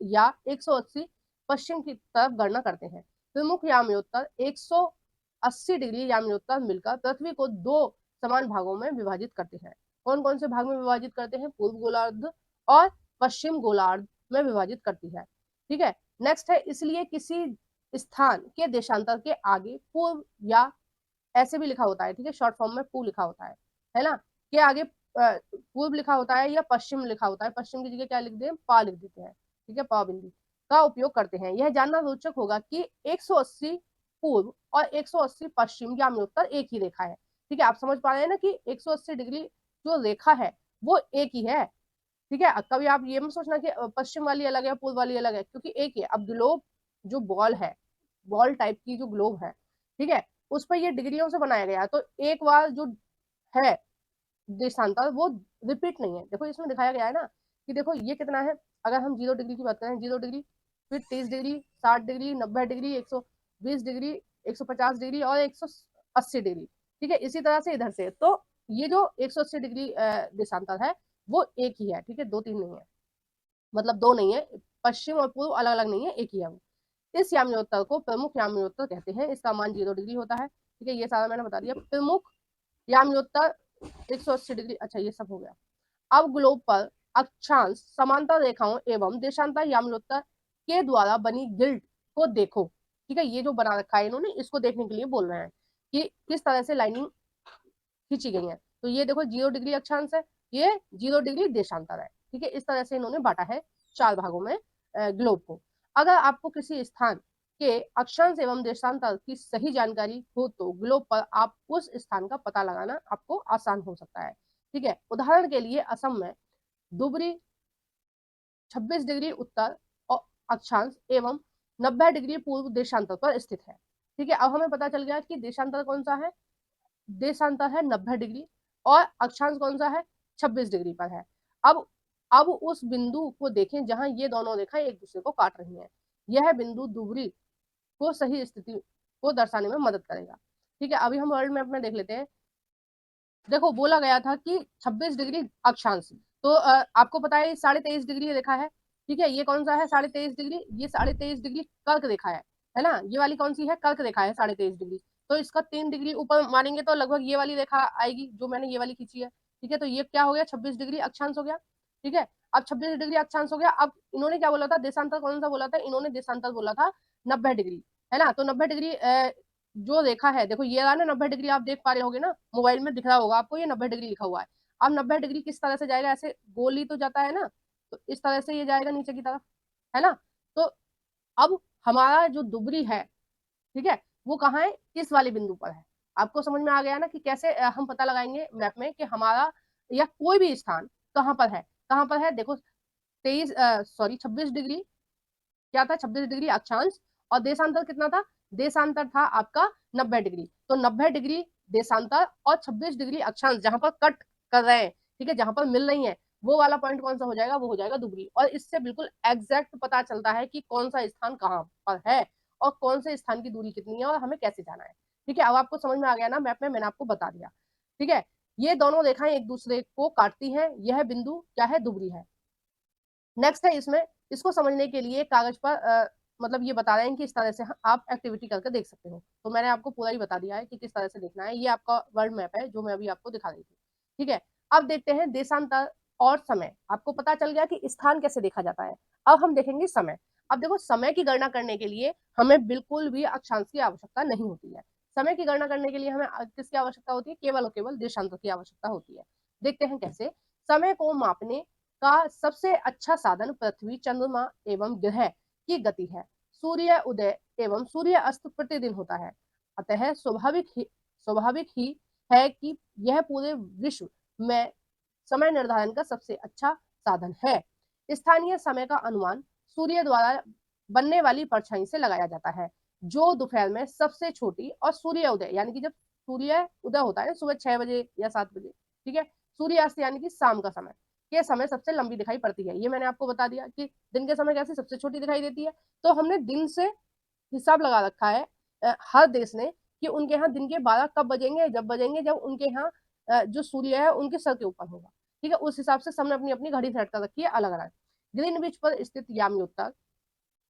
Speaker 1: या 180 पश्चिम की तरफ गणना करते हैं। प्रमुख याम्योत्तर 180 डिग्री याम्योत्तर मिलकर पृथ्वी को 2 समान भागों में विभाजित करते हैं। कौन कौन से भाग में विभाजित करते हैं, पूर्व गोलार्ध और पश्चिम गोलार्ध में विभाजित करती है, ठीक है। नेक्स्ट है, इसलिए किसी स्थान के देशांतर के आगे पूर्व, या ऐसे भी लिखा होता है, ठीक है, शॉर्ट फॉर्म में पू लिखा होता है ना, के आगे पूर्व लिखा होता है या पश्चिम लिखा होता है, पश्चिम की जगह क्या लिख देते हैं, पा लिख देते हैं, ठीक है, पा बिंदु का उपयोग करते हैं। यह जानना रोचक होगा कि 180 पूर्व और 180 पश्चिम याम्योत्तर एक ही रेखा है, ठीक है। आप समझ पा रहे हैं ना कि 180 डिग्री जो रेखा है वो एक ही है, ठीक है। कभी आप ये मत सोचना कि पश्चिम वाली अलग है, पूर्व वाली अलग है, क्योंकि एक ही है। अब ग्लोब जो बॉल है, बॉल टाइप की जो ग्लोब है, ठीक है, उस पर ये डिग्रियों से बनाया गया है, तो एक बार जो है देशांतर वो रिपीट नहीं है। देखो इसमें दिखाया गया है ना कि देखो ये कितना है, अगर हम 0 डिग्री की बात करें, 0 डिग्री, फिर 30 degree, 60 degree, 90 degree, 120 degree, 150 degree और 180 डिग्री, ठीक है। इसी तरह से इधर से, तो ये जो 180 डिग्री देशांतर है वो एक ही है, ठीक है, 2 3 नहीं है, मतलब 2 नहीं है, पश्चिम और पूर्व अलग अलग नहीं है, एक ही है वो। इस याम्योत्तर को प्रमुख याम्योत्तर कहते हैं। इसका मान 0 डिग्री होता है, ठीक है, ये सारा मैंने बता दिया। प्रमुख याम्योत्तर 180 डिग्री, अच्छा ये सब हो गया। अब ग्लोब पर अक्षांश समांतर रेखाओं एवं देशांतर याम्योत्तर के द्वारा बनी गिल्ड को देखो, ठीक है, ये जो बना रखा है इन्होंने, इसको देखने के लिए बोल रहे हैं कि किस तरह से लाइनिंग खींची गई है। तो ये देखो 0 डिग्री अक्षांश है, ये 0 डिग्री देशांतर है, ठीक है। इस तरह से इन्होंने बांटा है 4 भागों में ग्लोब को। अगर आपको किसी स्थान के अक्षांश एवं देशांतर की सही जानकारी हो तो ग्लोब पर आप उस स्थान का पता लगाना आपको आसान हो सकता है। ठीक है, उदाहरण के लिए असम में धुबरी 26 डिग्री उत्तर अक्षांश एवं 90 डिग्री पूर्व देशांतर पर स्थित है। ठीक है, अब हमें पता चल गया कि देशांतर कौन सा है, देशांतर है 90 डिग्री और अक्षांश कौन सा है, 26 डिग्री पर है। अब उस बिंदु को देखें जहां ये दोनों रेखाएं एक दूसरे को काट रही हैं। यह बिंदु धुबरी को सही स्थिति को दर्शाने में मदद करेगा। ठीक है, अभी हम वर्ल्ड मैप में देख लेते हैं। देखो, बोला गया था कि 26 डिग्री अक्षांश, तो आपको पता है 23.5 डिग्री रेखा है। ठीक है, ये कौन सा है 23.5 डिग्री, ये 23.5 डिग्री कर्क रेखा है ना। ये वाली कौन सी है, कर्क रेखा है 23.5 डिग्री। तो इसका 3 डिग्री ऊपर मारेंगे तो लगभग ये वाली रेखा आएगी जो मैंने ये वाली खींची है। ठीक है, तो ये क्या हो गया, 26 डिग्री अक्षांश हो गया। ठीक है, अब 26 डिग्री अक्षांश हो गया। अब इन्होंने क्या बोला था, देशांतर कौन सा बोला था, इन्होंने देशांतर बोला था 90 डिग्री, है ना। तो 90 डिग्री जो रेखा है, देखो ये रहा ना 90 डिग्री, आप देख पा रहे होगे ना, मोबाइल में दिख रहा होगा आपको, ये 90 डिग्री लिखा हुआ है। अब 90 डिग्री किस तरह से जाएगा, ऐसे गोल ही तो जाता है ना, तो इस तरह से ये जाएगा नीचे की तरफ, है ना। तो अब हमारा जो दुबरी है, ठीक है, वो कहाँ है, किस वाले बिंदु पर है। आपको समझ में आ गया ना कि कैसे हम पता लगाएंगे मैप में कि हमारा या कोई भी स्थान कहाँ पर है, कहाँ पर है। देखो 26 डिग्री क्या था, 26 डिग्री अक्षांश, और देशांतर कितना था, देशांतर था आपका 90 डिग्री। तो 90 डिग्री देशांतर और 26 डिग्री अक्षांश जहां पर कट कर रहे हैं, ठीक है, जहां पर मिल रही है, वो वाला पॉइंट कौन सा हो जाएगा, वो हो जाएगा दुबरी। और इससे बिल्कुल एग्जैक्ट पता चलता है कि कौन सा स्थान कहाँ पर है और कौन से स्थान की दूरी कितनी है और हमें कैसे जाना है। ठीक है, अब आपको समझ में आ गया ना, मैप में मैंने आपको बता दिया। ठीक है, ये दोनों रेखाएं एक दूसरे को काटती हैं, यह बिंदु क्या है, दुबरी है। नेक्स्ट है इसमें, इसको समझने के लिए कागज पर मतलब ये बता रहे हैं कि इस तरह से आप एक्टिविटी करके देख सकते हो। तो मैंने आपको पूरा ही बता दिया है कि किस तरह से देखना है। ये आपका वर्ल्ड मैप है जो मैं अभी आपको दिखा रही थी। ठीक है, अब देखते हैं देशांतर और समय। आपको पता चल गया कि स्थान कैसे देखा जाता है, अब हम देखेंगे समय। अब देखो, समय की गणना करने के लिए हमें बिल्कुल भी अक्षांश की आवश्यकता नहीं होती है। समय की गणना करने के लिए हमें किसकी आवश्यकता होती है, केवल और केवल देशांतर की आवश्यकता होती है। देखते हैं कैसे। समय को मापने का सबसे अच्छा साधन पृथ्वी, चंद्रमा एवं ग्रह की गति है। सूर्य उदय एवं सूर्य अस्त प्रतिदिन होता है, अतः स्वाभाविक ही है कि यह पूरे विश्व में समय निर्धारण का सबसे अच्छा साधन है। स्थानीय समय का अनुमान सूर्य द्वारा बनने वाली परछाई से लगाया जाता है, जो दोपहर में सबसे छोटी, और सूर्य उदय यानी कि जब सूर्य उदय होता है सुबह 6 बजे या 7 बजे, ठीक है, सूर्यास्त यानी कि शाम का समय, के समय सबसे लंबी दिखाई पड़ती है। ये मैंने आपको बता दिया कि दिन के समय कैसे सबसे छोटी दिखाई देती है। तो हमने दिन से हिसाब लगा रखा है हर देश ने कि उनके यहाँ दिन के 12 कब बजेंगे, जब बजेंगे जब उनके यहाँ जो सूर्य है उनके सर के ऊपर होगा। ठीक है, उस हिसाब से सबने अपनी अपनी घड़ी सेट कर रखी है अलग अलग। ग्रीनविच पर स्थित याम्योत्तर,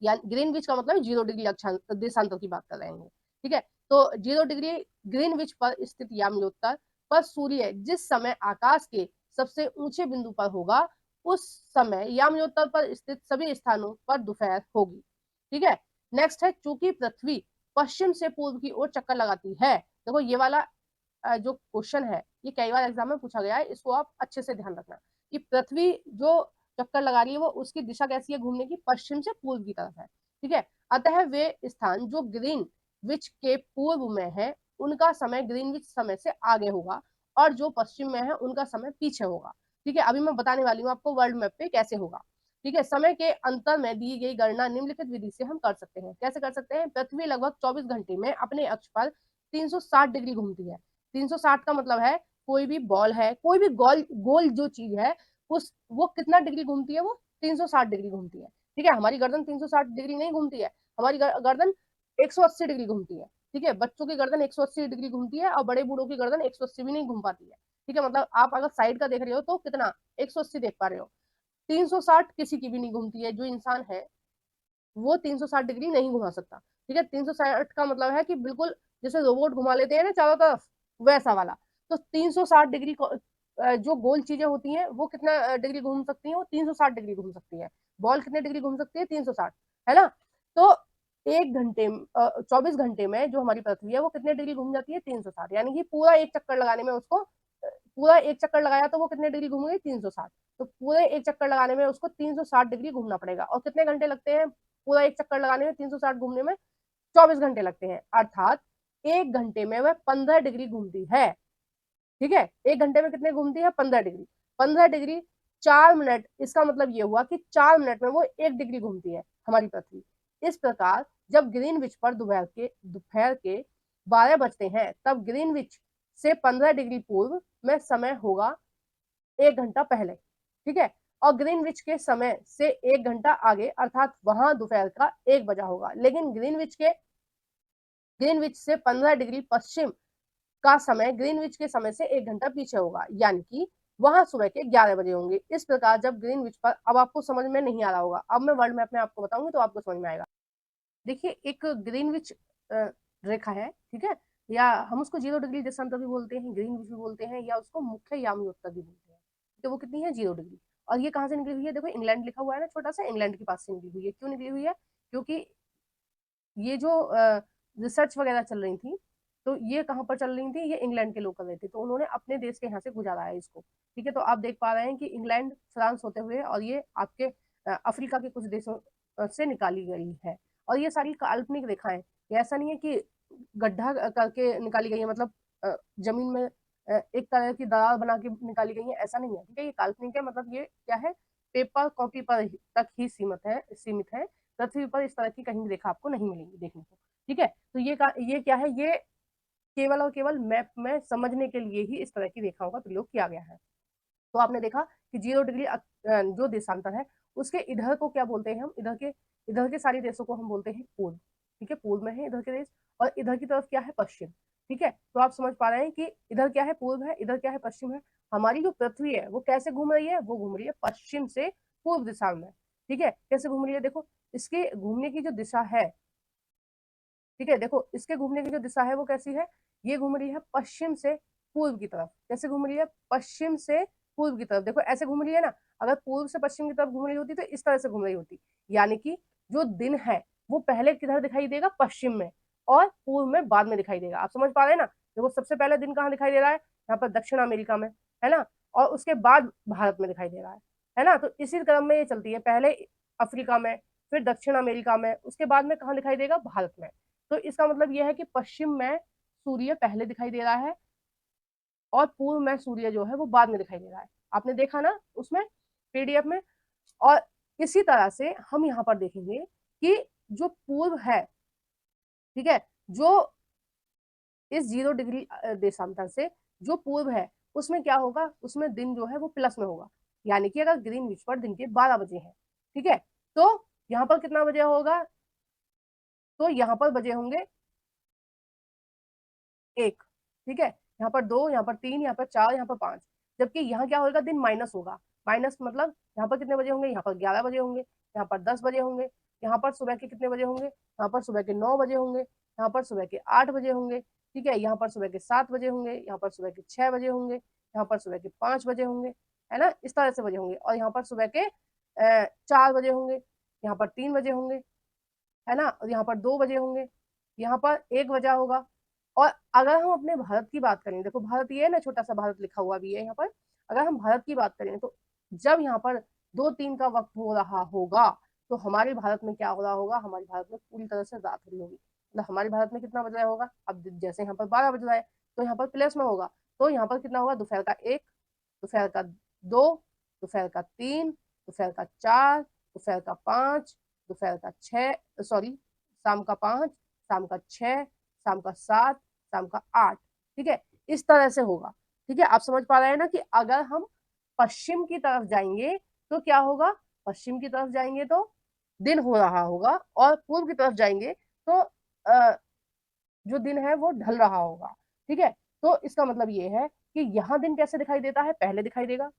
Speaker 1: या ग्रीनविच का मतलब 0 डिग्री अक्षांश देशांतर की बात कर रहे हैं। ठीक है, तो 0 डिग्री ग्रीनविच पर स्थित याम्योत्तर पर सूर्य जिस समय आकाश के सबसे ऊंचे बिंदु पर होगा, उस समय याम्योत्तर पर स्थित सभी स्थानों पर दोपहर होगी। ठीक है, नेक्स्ट है, चूंकि पृथ्वी पश्चिम से पूर्व की ओर चक्कर लगाती है। देखो ये वाला जो क्वेश्चन है ये कई बार एग्जाम में पूछा गया है, इसको आप अच्छे से ध्यान रखना कि पृथ्वी जो चक्कर लगा रही है वो उसकी दिशा कैसी है घूमने की, पश्चिम से पूर्व की तरफ है। ठीक है, अतः वे स्थान जो ग्रीनविच के पूर्व में है उनका समय ग्रीनविच समय से आगे होगा, और जो पश्चिम में है उनका समय पीछे होगा। ठीक है, अभी मैं बताने वाली हूँ आपको वर्ल्ड मैप पे कैसे होगा। ठीक है, समय के अंतर में दी गई गणना निम्नलिखित विधि से हम कर सकते हैं। कैसे कर सकते हैं, पृथ्वी लगभग 24 घंटे में अपने अक्ष पर 360 डिग्री घूमती है। 360 का मतलब है कोई भी बॉल है, कोई भी गोल गोल जो चीज है उस वो कितना डिग्री घूमती है, वो 360 डिग्री घूमती है। ठीक है, हमारी गर्दन 360 डिग्री नहीं घूमती है, हमारी गर्दन 180 डिग्री घूमती है। ठीक है, बच्चों की गर्दन 180 डिग्री घूमती है और बड़े बूढ़ों की गर्दन 180 भी नहीं घूम पाती है। ठीक है, मतलब आप अगर साइड का देख रहे हो तो कितना 180 देख पा रहे हो, 360 किसी की भी नहीं घूमती है। जो इंसान है वो 360 डिग्री नहीं घुमा सकता। ठीक है, 360 का मतलब है कि बिल्कुल जैसे रोबोट घुमा लेते हैं ना चारों तरफ, वैसा वाला। तो 360 डिग्री जो गोल चीजें होती हैं वो कितना डिग्री घूम सकती हैं, वो 360 डिग्री घूम सकती है। बॉल कितने डिग्री घूम सकती है, 360, है ना। तो 1 घंटे 24 घंटे में जो हमारी पृथ्वी है वो कितने डिग्री घूम जाती है, 360, यानी कि पूरा एक चक्कर लगाने में उसको पूरा एक चक्कर लगाया तो वो कितने डिग्री घूम गई, 360। तो पूरे एक चक्कर लगाने में उसको 360 डिग्री घूमना पड़ेगा। और कितने घंटे लगते हैं पूरा एक चक्कर लगाने में, 360 घूमने में 24 घंटे लगते हैं। अर्थात एक घंटे में वह 15 डिग्री घूमती है। ठीक है, एक घंटे में कितने घूमती है, 15 डिग्री। 15 डिग्री 4 मिनट, इसका मतलब ये हुआ कि 4 मिनट में वो 1 डिग्री घूमती है हमारी पृथ्वी। इस प्रकार जब ग्रीनविच पर दोपहर के 12 बजते हैं, तब ग्रीनविच से 15 डिग्री पूर्व में समय होगा 1 घंटा पहले। ठीक है, और ग्रीनविच के समय से 1 घंटा आगे, अर्थात वहां दोपहर का 1 बजा होगा। लेकिन ग्रीनविच से 15 डिग्री पश्चिम का समय ग्रीनविच के समय से 1 घंटा पीछे होगा, यानी कि वहां सुबह के 11 बजे होंगे। इस प्रकार जब ग्रीनविच पर, अब आपको समझ में नहीं आ रहा होगा, अब मैं वर्ल्ड मैप में आपको बताऊंगी तो आपको समझ में आएगा। देखिए, एक ग्रीनविच रेखा है, ठीक है, या हम उसको 0 डिग्री देशांतर भी बोलते हैं, ग्रीनविच भी बोलते हैं, या उसको मुख्य यामी उत्तर भी बोलते हैं। तो वो कितनी है, 0 डिग्री। और ये कहाँ से निकली हुई है, देखो इंग्लैंड लिखा हुआ है ना छोटा सा, इंग्लैंड के पास से निकली हुई है। क्यों निकली हुई है, क्योंकि ये जो रिसर्च वगैरह चल रही थी, तो ये कहाँ पर चल रही थी, ये इंग्लैंड के लोग कर रहे थे, तो उन्होंने अपने देश के यहाँ से गुजारा है इसको। ठीक है, तो आप देख पा रहे हैं कि इंग्लैंड, फ्रांस होते हुए, और ये आपके अफ्रीका के कुछ देशों से निकाली गई है। और ये सारी काल्पनिक रेखाएं, ये ऐसा नहीं है कि गड्ढा करके निकाली गई है, मतलब जमीन में एक तरह की दरार बना के निकाली गई है, ऐसा नहीं है। ठीक है, ये काल्पनिक है, मतलब ये क्या है, पेपर कॉपी पर तक ही सीमित है। पृथ्वी पर इस तरह की कहीं भी रेखा आपको नहीं मिलेगी देखने को। ठीक है, तो ये क्या है, ये केवल और केवल मैप में समझने के लिए ही इस तरह की रेखाओं का प्रयोग किया गया है। तो आपने देखा कि 0 डिग्री जो देशांतर है, उसके इधर को क्या बोलते हैं हम, इधर के सारे देशों को हम बोलते हैं पूर्व। ठीक है, पूर्व में है इधर के देश, और इधर की तरफ क्या है, पश्चिम। ठीक है, तो आप समझ पा रहे हैं कि इधर क्या है, पूर्व है, इधर क्या है, पश्चिम है। हमारी जो पृथ्वी है वो कैसे घूम रही है, वो घूम रही है पश्चिम से पूर्व दिशा में। ठीक है, कैसे घूम रही है, देखो इसके घूमने की जो दिशा है, ठीक है, देखो इसके घूमने की जो दिशा है वो कैसी है, ये घूम रही है पश्चिम से पूर्व की तरफ। कैसे घूम रही है, पश्चिम से पूर्व की तरफ। देखो ऐसे घूम रही है ना, अगर पूर्व से पश्चिम की तरफ घूम रही होती तो इस तरह से घूम रही होती। यानी कि जो दिन है वो पहले किधर दिखाई देगा, पश्चिम में, और पूर्व में बाद में दिखाई देगा। आप समझ पा रहे हैं ना, देखो सबसे पहले दिन कहाँ दिखाई दे रहा है, यहाँ पर दक्षिण अमेरिका में, है ना, और उसके बाद भारत में दिखाई दे रहा है ना। तो इसी क्रम में ये चलती है, पहले अफ्रीका में, फिर दक्षिण अमेरिका में, उसके बाद में कहाँ दिखाई देगा, भारत में। तो इसका मतलब यह है कि पश्चिम में सूर्य पहले दिखाई दे रहा है, और पूर्व में सूर्य जो है वो बाद में दिखाई दे रहा है। आपने देखा ना उसमें, पीडीएफ में। और इसी तरह से हम यहाँ पर देखेंगे कि जो पूर्व है, ठीक है, जो इस 0 डिग्री देशांतर से जो पूर्व है, उसमें क्या होगा, उसमें दिन जो है वो प्लस में होगा। यानी कि अगर ग्रीनविच पर दिन के 12 बजे हैं, ठीक है, तो यहाँ पर कितना बजे होगा, तो यहाँ पर बजे होंगे 1। ठीक है, यहाँ पर 2, यहाँ पर 3, यहाँ पर 4, यहाँ पर 5। जबकि यहाँ क्या होगा, दिन माइनस होगा। माइनस मतलब यहाँ पर कितने बजे होंगे, यहाँ पर 11 बजे होंगे, यहाँ पर 10 बजे होंगे, यहाँ पर सुबह के कितने बजे होंगे, यहाँ पर सुबह के 9 बजे होंगे, यहाँ पर सुबह के 8 बजे होंगे। ठीक है, यहाँ पर सुबह के 7 बजे होंगे, यहाँ पर सुबह के 6 बजे होंगे, यहाँ पर सुबह के 5 बजे होंगे, है ना, इस तरह से बजे होंगे। और यहाँ पर सुबह के 4 बजे होंगे, यहाँ पर 3 बजे होंगे, है ना, और यहाँ पर 2 बजे होंगे, यहाँ पर 1 बजा होगा। और अगर हम अपने भारत की बात करें, देखो भारत ये है ना, छोटा सा भारत लिखा हुआ भी है यहाँ पर। अगर हम भारत की बात करें तो जब यहाँ पर 2-3 का वक्त हो रहा होगा, तो हमारे भारत में क्या हो रहा होगा, हमारे भारत में पूरी तरह से रात हो रही होगी। मतलब हमारे भारत में कितना बज रहा होगा, अब जैसे यहाँ पर 12 बज रहा है, तो यहाँ पर प्लस में होगा, तो यहाँ पर कितना होगा, दोपहर का 1, दोपहर का 2, दोपहर का 3, दोपहर का 4, दोपहर का 5, दोपहर का 6, सॉरी, शाम का 5, शाम का 6, शाम का 7, शाम का 8। ठीक है, इस तरह से होगा। ठीक है, आप समझ पा रहे हैं ना कि अगर हम पश्चिम की तरफ जाएंगे तो क्या होगा, पश्चिम की तरफ जाएंगे तो दिन हो रहा होगा, और पूर्व की तरफ जाएंगे तो जो दिन है वो ढल रहा होगा। ठीक है, तो इसका मतलब ये है कि यहाँ दिन कैसे दिखाई देता है, पहले दिखाई देगा,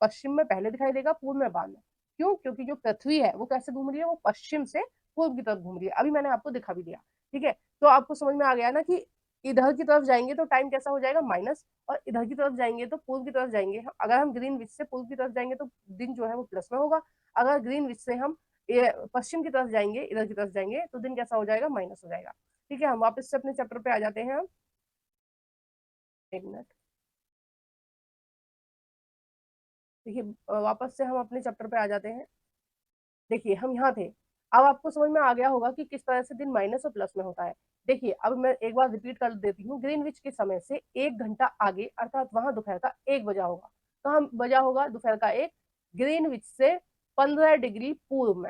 Speaker 1: पश्चिम में पहले दिखाई देगा, पूर्व में बाद में। क्यों, क्योंकि जो पृथ्वी है वो कैसे घूम रही है, वो पश्चिम से पूर्व की तरफ घूम रही है। अभी मैंने आपको दिखा भी दिया। ठीक है, तो आपको समझ में आ गया ना कि इधर की तरफ जाएंगे तो टाइम कैसा हो जाएगा, माइनस, और इधर की तरफ जाएंगे तो पूर्व की तरफ जाएंगे, अगर हम ग्रीन विच से पूर्व की तरफ जाएंगे तो दिन जो है वो प्लस में होगा। अगर ग्रीन विच से हम पश्चिम की तरफ जाएंगे, इधर की तरफ जाएंगे, तो दिन कैसा हो जाएगा, माइनस हो जाएगा। ठीक है, हम वापस से अपने चैप्टर पे आ जाते हैं हम। 1 मिनट। देखिए वापस से हम अपने चैप्टर पे आ जाते हैं। देखिए हम यहाँ थे, अब आपको समझ में आ गया होगा कि किस तरह से दिन माइनस और प्लस में होता है। देखिए अब मैं एक बार रिपीट कर देती हूँ, ग्रीनविच के समय से 1 घंटा आगे अर्थात वहां दोपहर का 1 बजा होगा। तो हम बजा होगा दोपहर का 1, ग्रीनविच से 15 डिग्री पूर्व में,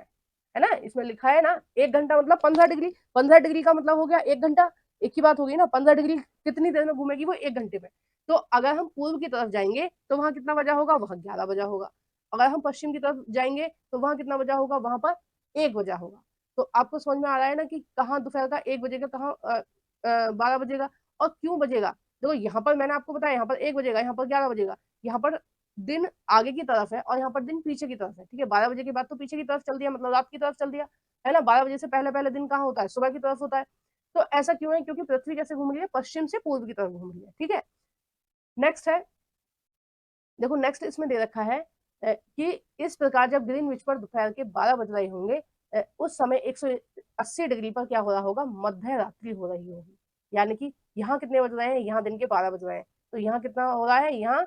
Speaker 1: है ना। इसमें लिखा है ना 1 घंटा मतलब 15 डिग्री, 15 डिग्री का मतलब हो गया 1 घंटा। एक ही बात होगी ना, 15 डिग्री कितनी देर में घूमेगी, वो 1 घंटे में। तो अगर हम पूर्व की तरफ जाएंगे तो वहां कितना बजा होगा, वहां 11 बजा होगा। अगर हम पश्चिम की तरफ जाएंगे तो वहां कितना बजा होगा, वहां पर 1 बजा होगा। तो आपको समझ में आ रहा है ना कि कहाँ दोपहर का 1 बजेगा, कहाँ 12 बजेगा और क्यों बजेगा। देखो यहाँ पर मैंने आपको बताया, यहाँ पर 1 बजेगा, यहाँ पर 11 बजेगा। यहाँ पर दिन आगे की तरफ है और यहाँ पर दिन पीछे की तरफ है, ठीक है। 12 बजे के बाद तो पीछे की तरफ चल दिया, मतलब रात की तरफ चल दिया, है ना। 12 बजे से पहले पहले दिन कहाँ होता है, सुबह की तरफ होता है। तो ऐसा क्यों है, क्योंकि पृथ्वी कैसे घूम रही है, पश्चिम से पूर्व की तरफ घूम रही है, ठीक है। नेक्स्ट है, देखो नेक्स्ट इसमें दे रखा है कि इस प्रकार जब ग्रीनविच पर दोपहर के 12 बज रहे होंगे, उस समय 180 डिग्री पर क्या हो रहा होगा, मध्य रात्रि हो रही होगी। यानी कि यहाँ कितने बज रहे हैं, यहाँ दिन के 12 बज रहे हैं। तो यहाँ कितना हो रहा है, यहाँ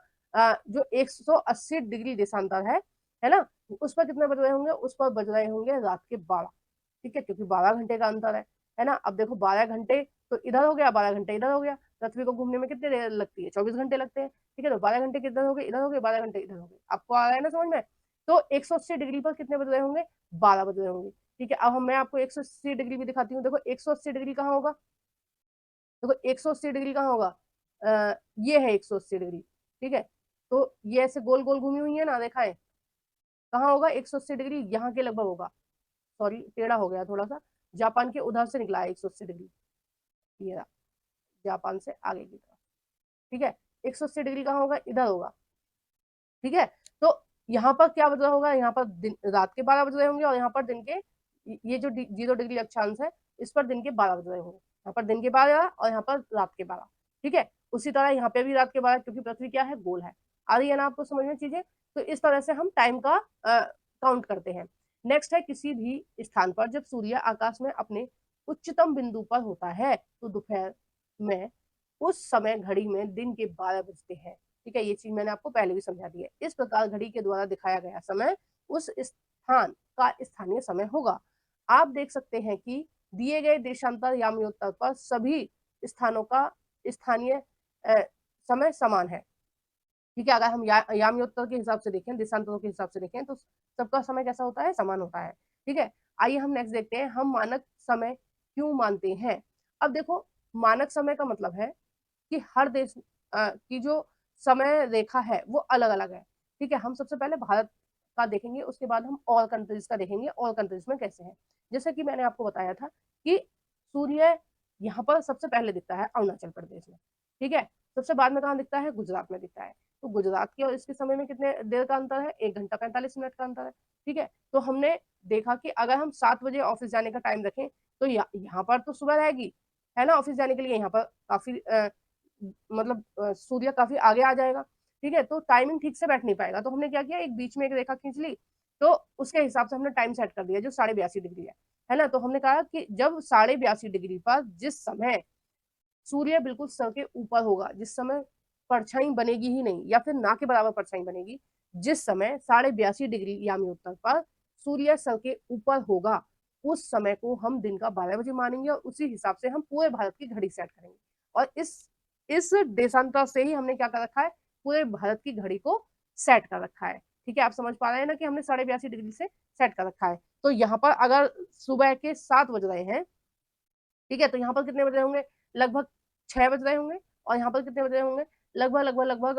Speaker 1: जो 180 डिग्री देशांतर है ना, उस पर कितने बज रहे होंगे, उस पर बज रहे होंगे रात के 12, ठीक है, क्योंकि 12 घंटे का अंतर है ना। अब देखो 12 घंटे तो इधर हो गया, 12 घंटे इधर हो गया। पृथ्वी को घूमने में कितनी देर लगती है, 24 घंटे लगते हैं, ठीक है। तो 12 घंटे किधर हो गए, इधर हो गए, 12 घंटे इधर हो गए। आपको आ रहा है ना समझ में। तो 180 डिग्री पर कितने बज रहे होंगे, 12 बज रहे होंगे, ठीक है। अब मैं आपको 180 डिग्री भी दिखाती हूँ। देखो 180 डिग्री कहाँ होगा, देखो 180 डिग्री कहाँ होगा, ये है 180 डिग्री, ठीक है। तो ये ऐसे गोल गोल घूमी हुई है ना, देखा है कहाँ होगा 180 डिग्री, यहाँ के लगभग होगा। सॉरी टेढ़ा हो गया थोड़ा सा, जापान के उधर से निकला है 180 डिग्री, ये रहा, जापान से आगे की तरफ, ठीक है। 180 डिग्री कहाँ होगा, इधर होगा, ठीक है। तो यहाँ पर क्या बज रहा होगा, यहाँ पर दिन रात के 12 बज रहे होंगे और यहाँ पर दिन के, ये जो 0 डिग्री अक्षांश है इस पर दिन के 12 बज रहे होंगे। यहाँ पर दिन के 12 और यहाँ पर रात के 12, ठीक है। उसी तरह यहाँ पे भी रात के 12, क्योंकि पृथ्वी क्या है, गोल है। आ रही है ना आपको समझ में चीजें। तो इस तरह से हम टाइम का काउंट करते हैं। नेक्स्ट है, किसी भी स्थान पर जब सूर्य आकाश में अपने उच्चतम बिंदु पर होता है तो दोपहर में उस समय घड़ी में दिन के 12 बजते हैं, ठीक है। ये चीज मैंने आपको पहले भी समझा दी है। इस प्रकार घड़ी के द्वारा दिखाया गया समय उस स्थान का स्थानीय समय होगा। आप देख सकते हैं कि दिए गए देशांतर याम्योत्तर पर सभी स्थानों का स्थानीय समय समान है, ठीक है। अगर हम याम्योत्तर के हिसाब से देखें, देशांतरों के हिसाब से देखें, तो सबका समय कैसा होता है, समान होता है, ठीक है। आइए हम नेक्स्ट देखते हैं, हम मानक समय क्यों मानते हैं। अब देखो मानक समय का मतलब है कि हर देश की जो समय रेखा है वो अलग अलग है, ठीक है। हम सबसे पहले भारत का देखेंगे, उसके बाद हम और कंट्रीज का देखेंगे, और कंट्रीज में कैसे है। जैसे कि मैंने आपको बताया था कि सूर्य यहाँ पर सबसे पहले दिखता है अरुणाचल प्रदेश में, ठीक है। सबसे बाद में कहाँ दिखता है, गुजरात में दिखता है। तो गुजरात के और इसके समय में कितने देर का अंतर है, 1 घंटा 45 मिनट का अंतर है, ठीक है। तो हमने देखा कि अगर हम 7 बजे ऑफिस जाने का टाइम रखें तो यहाँ पर तो सुबह रहेगी, है ना, ऑफिस जाने के लिए। यहाँ पर काफी मतलब सूर्य काफी आगे आ जाएगा, ठीक है। तो टाइमिंग ठीक से बैठ नहीं पाएगा। तो हमने क्या किया, एक बीच में एक रेखा खींच ली, तो उसके हिसाब से हमने टाइम सेट कर दिया जो 82.5 डिग्री है ना। तो हमने कहा कि जब 82.5 डिग्री पर जिस समय सूर्य बिल्कुल सर के ऊपर होगा, जिस समय परछाई बनेगी ही नहीं या फिर ना के बराबर परछाई बनेगी, जिस समय 82.5 डिग्री यामी उत्तर पर सूर्य सर के ऊपर होगा, उस समय को हम दिन का 12 बजे मानेंगे और उसी हिसाब से हम पूरे भारत की घड़ी सेट करेंगे। और इस देशांतर से ही हमने क्या कर रखा है, पूरे भारत की घड़ी को सेट कर रखा है, ठीक है। आप समझ पा रहे हैं ना कि हमने 82.5 डिग्री से सेट कर रखा है। तो यहाँ पर अगर सुबह के 7 बज रहे हैं, ठीक है, तो यहाँ पर कितने बज रहे होंगे, लगभग 6 बज रहे होंगे। और यहाँ पर कितने बज रहे होंगे, लगभग लगभग लगभग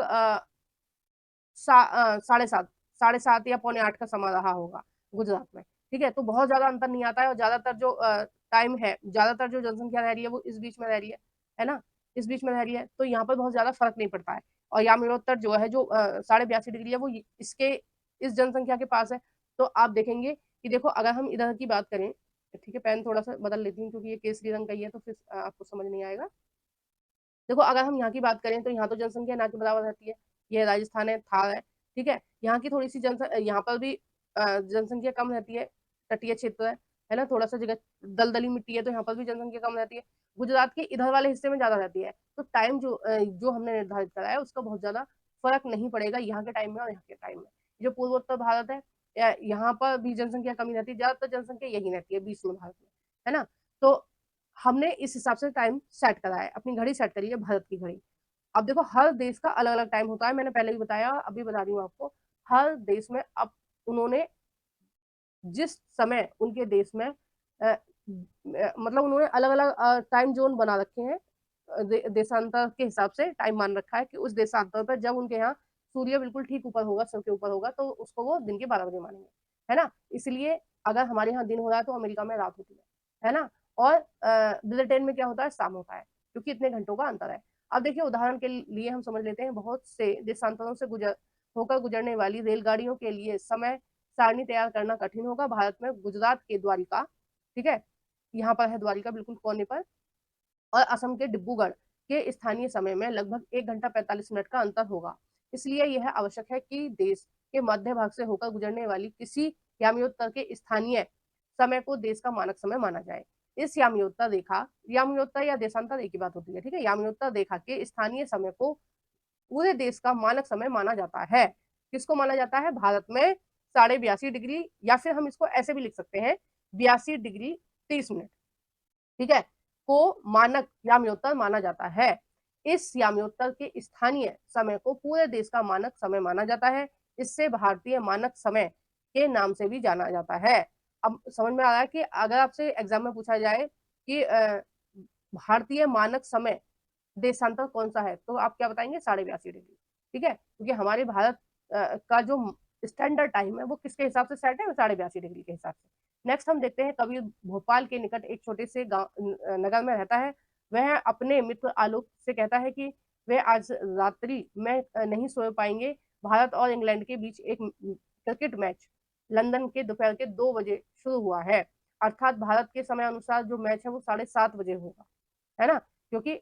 Speaker 1: 7:30, 7:30 या पौने 8 का समय रहा होगा गुजरात में, ठीक है। तो बहुत ज्यादा अंतर नहीं आता है। और ज्यादातर जो टाइम है, ज्यादातर जो जनसंख्या रह रही है वो इस बीच में रह रही है ना, इस बीच में रह रही है। तो यहाँ पर बहुत ज्यादा फर्क नहीं पड़ता है। और यामिनोत्तर जो है, जो 82.5 डिग्री है, वो इसके इस जनसंख्या के पास है। तो आप देखेंगे कि देखो अगर हम इधर की बात करें, ठीक है, पेन थोड़ा सा बदल लेती हूँ क्योंकि ये केसरी रंग का ही है, तो फिर आपको समझ नहीं आएगा। देखो अगर हम यहाँ की बात करें तो यहाँ तो जनसंख्या ना के बराबर रहती है। ये राजस्थान है, थार है, ठीक है। यहाँ की थोड़ी सी जनसंख्या, यहाँ पर भी जनसंख्या कम रहती है, तटीय क्षेत्र है ना, थोड़ा सा जगह दलदली मिट्टी है, तो यहाँ पर भी जनसंख्या कम रहती है। गुजरात के इधर वाले हिस्से में ज्यादा रहती है। तो टाइम जो हमने निर्धारित करा है उसका बहुत ज्यादा फर्क नहीं पड़ेगा यहाँ के टाइम में और यहाँ के टाइम में। जो पूर्वोत्तर भारत है, यहाँ पर भी जनसंख्या कमी रहती है, ज्यादातर जनसंख्या यही रहती है बीच में भारत में, है ना। तो हमने इस हिसाब से टाइम सेट करा है, अपनी घड़ी सेट करी है भारत की घड़ी। अब देखो हर देश का अलग अलग टाइम होता है, मैंने पहले भी बताया, अभी बता रही हूँ आपको। हर देश में अब उन्होंने जिस समय उनके देश में मतलब उन्होंने अलग अलग टाइम जोन बना रखे हैं, देशांतर के हिसाब से टाइम मान रखा है कि उस देशांतर पर जब उनके यहाँ सूर्य बिल्कुल ठीक ऊपर होगा, सर के ऊपर होगा, तो उसको वो दिन के 12 बजे मानेंगे, है ना। इसलिए अगर हमारे यहाँ दिन हो रहा है तो अमेरिका में रात होती है ना। और ब्रिटेन में क्या होता है, शाम होता है, क्योंकि इतने घंटों का अंतर है। अब देखिए उदाहरण के लिए हम समझ लेते हैं, बहुत से देशांतरों से गुजरने वाली रेलगाड़ियों के लिए समय सारणी तैयार करना कठिन होगा। भारत में गुजरात के द्वारिका, ठीक है, यहाँ पर है द्वारिका बिल्कुल कोने पर, और असम के डिब्रूगढ़ के स्थानीय समय में लगभग 1 घंटा 45 मिनट का अंतर होगा। इसलिए यह आवश्यक है कि देश के मध्य भाग से होकर गुजरने वाली किसी यामियोत्तर के स्थानीय समय को देश का मानक समय माना जाए। इस यामियोत्तर या देशांतर एक ही बात होती है, ठीक है। यामियोत्तर रेखा के स्थानीय समय को पूरे देश का मानक समय माना जाता है। किसको माना जाता है, भारत में 82.5 डिग्री, या फिर हम इसको ऐसे भी लिख सकते हैं 82 डिग्री 30 मिनट, ठीक है, को मानक याम्योत्तर माना जाता है। इस याम्योत्तर के स्थानीय समय को पूरे देश का मानक समय माना जाता है। इससे भारतीय मानक समय के नाम से भी जाना जाता है। अब समझ में आ रहा है कि अगर आपसे एग्जाम में पूछा जाए कि भारतीय मानक समय देशांतर कौन सा है, तो आप क्या बताएंगे, 82.5 डिग्री, ठीक है, क्योंकि हमारे भारत का जो स्टैंडर्ड टाइम है वो किसके हिसाब से सेट है, 82.5 डिग्री के हिसाब से। नेक्स्ट हम देखते हैं, कबीर भोपाल के निकट एक छोटे से गांव नगर में रहता है। वह अपने मित्र आलोक से कहता है कि वे आज रात्रि में नहीं सो पाएंगे। भारत और इंग्लैंड के बीच एक क्रिकेट मैच लंदन के दोपहर के 2 बजे शुरू हुआ है, अर्थात भारत के समय अनुसार जो मैच है वो 7:30 बजे होगा, है ना। क्योंकि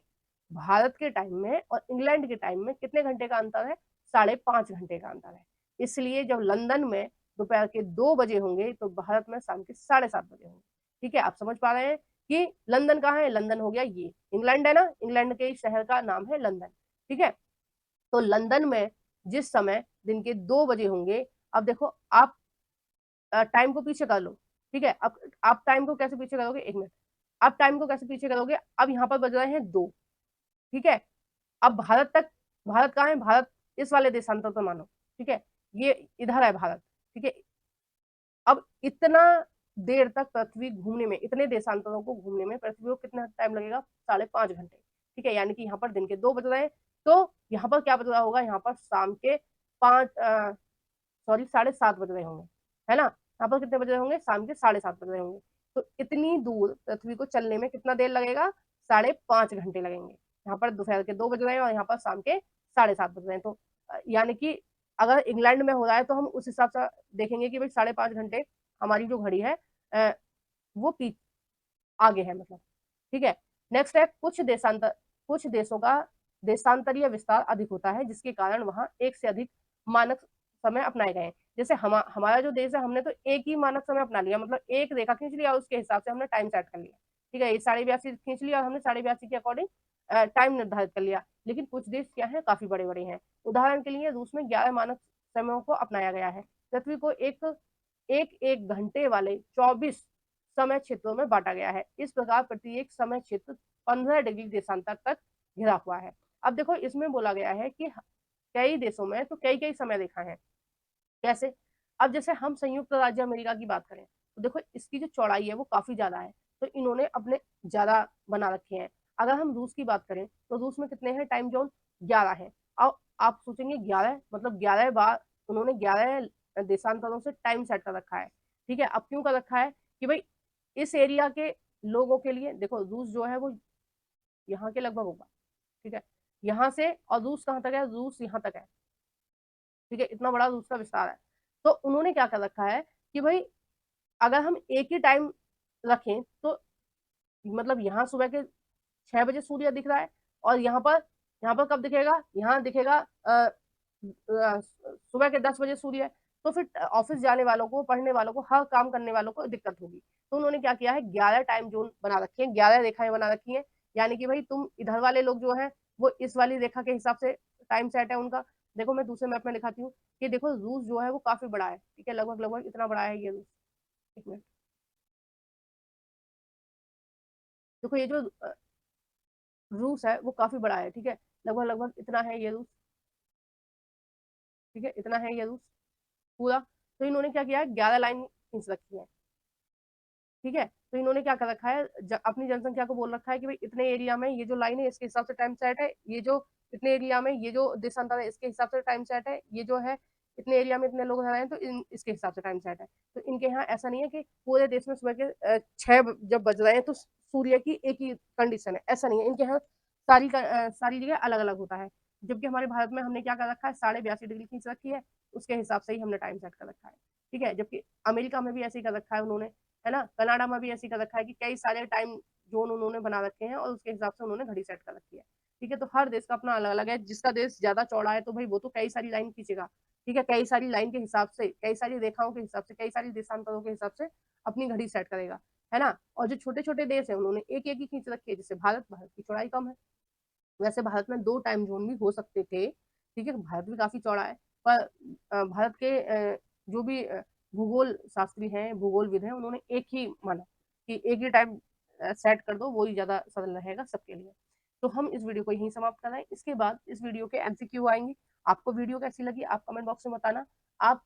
Speaker 1: भारत के टाइम में और इंग्लैंड के टाइम में कितने घंटे का अंतर है, 5.5 घंटे का अंतर है। इसलिए जब लंदन में दोपहर के 2 बजे होंगे तो भारत में शाम के 7:30 बजे होंगे, ठीक है। आप समझ पा रहे हैं कि लंदन कहाँ है, लंदन हो गया ये इंग्लैंड है ना, इंग्लैंड के शहर का नाम है लंदन, ठीक है। तो लंदन में जिस समय दिन के 2 बजे होंगे, अब देखो आप टाइम को पीछे कर लो, ठीक है। अब आप टाइम को कैसे पीछे करोगे, 1 मिनट, आप टाइम को कैसे पीछे करोगे, अब यहाँ पर बज रहे हैं 2, ठीक है। अब भारत कहाँ है, भारत इस वाले देशांतर पर मानो, ठीक है, ये इधर है भारत, ठीक है। अब इतना देर तक पृथ्वी घूमने में, इतने देशांतरों को घूमने में पृथ्वी को कितना टाइम लगेगा, 5.5 घंटे, ठीक है। यानी कि यहाँ पर दिन के 2 बज रहे हैं, तो यहाँ पर क्या बज रहा होगा, यहाँ पर शाम के 7:30 बज रहे होंगे, है ना। यहाँ पर कितने बज रहे होंगे, शाम के 7:30 बज रहे होंगे। तो इतनी दूर पृथ्वी को चलने में कितना देर लगेगा, 5.5 घंटे लगेंगे। यहाँ पर दोपहर के 2 बज रहे हैं और यहाँ पर शाम के 7:30 बज रहे हैं। तो यानी कि अगर इंग्लैंड में हो रहा है तो हम उस हिसाब से देखेंगे कि भाई 5.5 घंटे हमारी जो घड़ी है वो आगे है, मतलब, ठीक है। नेक्स्ट है, कुछ देशों का देशांतरीय विस्तार अधिक होता है, जिसके कारण वहां एक से अधिक मानक समय अपनाए गए हैं। जैसे हमारा जो देश है, हमने तो एक ही मानक समय अपना लिया, मतलब एक रेखा खींच लिया और उसके हिसाब से हमने टाइम सेट कर लिया, ठीक है। ये 82.5 खींच लिया और हमने 82.5 के अकॉर्डिंग टाइम निर्धारित कर लिया। लेकिन कुछ देश क्या है, काफी बड़े बड़े हैं। उदाहरण के लिए रूस में 11 मानक समयों को अपनाया गया है। पृथ्वी को एक एक एक घंटे वाले 24 समय क्षेत्रों में बांटा गया है। इस प्रकार प्रत्येक समय क्षेत्र 15 डिग्री देशांतर तक घिरा हुआ है। अब देखो इसमें बोला गया है कि कई देशों में तो कई कई समय रेखा है। कैसे, अब जैसे हम संयुक्त राज्य अमेरिका की बात करें तो देखो इसकी जो चौड़ाई है वो काफी ज्यादा है, तो इन्होंने अपने ज्यादा बना रखे हैं। अगर हम रूस की बात करें तो रूस में कितने हैं टाइम जोन, 11 है। अब आप सोचेंगे 11 मतलब 11 बार उन्होंने 11 देशांतरों से टाइम सेट कर रखा है, ठीक है। अब क्यों कर रखा है कि भाई इस एरिया के लोगों के लिए, देखो रूस जो है वो यहाँ के लगभग होगा, ठीक है, यहाँ से, और रूस कहाँ तक है, रूस यहाँ तक है, ठीक है, इतना बड़ा रूस का विस्तार है। तो उन्होंने क्या कर रखा है कि भाई अगर हम एक ही टाइम रखें तो मतलब यहाँ सुबह के 6 बजे सूर्य दिख रहा है, और यहाँ पर कब दिखेगा, यहाँ दिखेगा सुबह के 10 बजे सूर्य। तो फिर ऑफिस जाने वालों को, पढ़ने वालों को, हर काम करने वालों को दिक्कत होगी। तो उन्होंने क्या किया है, 11 टाइम जोन बना रखे हैं, 11 रेखाएं बना रखी हैं। यानी कि भाई तुम इधर वाले लोग जो है वो इस वाली रेखा के हिसाब से टाइम सेट है उनका, देखो मैं दूसरे मैप में दिखाती हूँ कि देखो रूस जो है वो काफी बड़ा है, ठीक है, लगभग लगभग इतना बड़ा है ये रूस। एक मिनट, देखो ये जो रूस है वो काफी बड़ा है, ठीक है, लगभग लगभग इतना है ये रूस, ठीक है, इतना है ये रूस पूरा। तो इन्होंने क्या किया है, 11 लाइन खींच रखी है, ठीक है। तो इन्होंने क्या कर रखा है, अपनी जनसंख्या को बोल रखा है कि भाई इतने एरिया में ये जो लाइन है इसके हिसाब से टाइम सेट है, ये जो इतने एरिया में ये जो देशांतर है इसके हिसाब से टाइम सेट है, ये जो है इतने एरिया में इतने लोग रह रहे हैं तो इसके हिसाब से टाइम सेट है। तो इनके यहाँ ऐसा नहीं है कि पूरे देश में सुबह के 6 जब बज रहे हैं तो सूर्य की एक ही कंडीशन है, ऐसा नहीं है। इनके यहाँ सारी जगह अलग अलग होता है। जबकि हमारे भारत में हमने क्या कर रखा है, 82.5 डिग्री खींच रखी है, उसके हिसाब से ही हमने टाइम सेट कर रखा है, ठीक है। जबकि अमेरिका में भी ऐसे ही कर रखा है उन्होंने, है ना, कनाडा में भी ऐसे कर रखा है कि कई सारे टाइम जोन उन्होंने बना रखे हैं और उसके हिसाब से उन्होंने घड़ी सेट कर रखी है, ठीक है। तो हर देश का अपना अलग अलग है, जिसका देश ज्यादा चौड़ा है तो भाई वो तो कई सारी लाइन खींचेगा, ठीक है, कई सारी लाइन के हिसाब से, कई सारी रेखाओं के हिसाब से, कई सारी देशांतरों के हिसाब से अपनी घड़ी सेट करेगा, है ना। और जो छोटे छोटे देश है उन्होंने एक एक ही खींच रखी है, जैसे भारत की चौड़ाई कम है, वैसे भारत में 2 टाइम जोन भी हो सकते थे, ठीक है, भारत भी काफी चौड़ा है। पर भारत के जो भी भूगोल शास्त्री हैं, भूगोलविद हैं, उन्होंने एक ही माना कि एक ही टाइम सेट कर दो, वो ही ज्यादा सरल रहेगा सबके लिए। तो हम इस वीडियो को यहीं समाप्त कर रहे हैं। इसके बाद इस वीडियो के एमसीक्यू आएंगे। आपको वीडियो कैसी लगी आप कमेंट बॉक्स में बताना। आप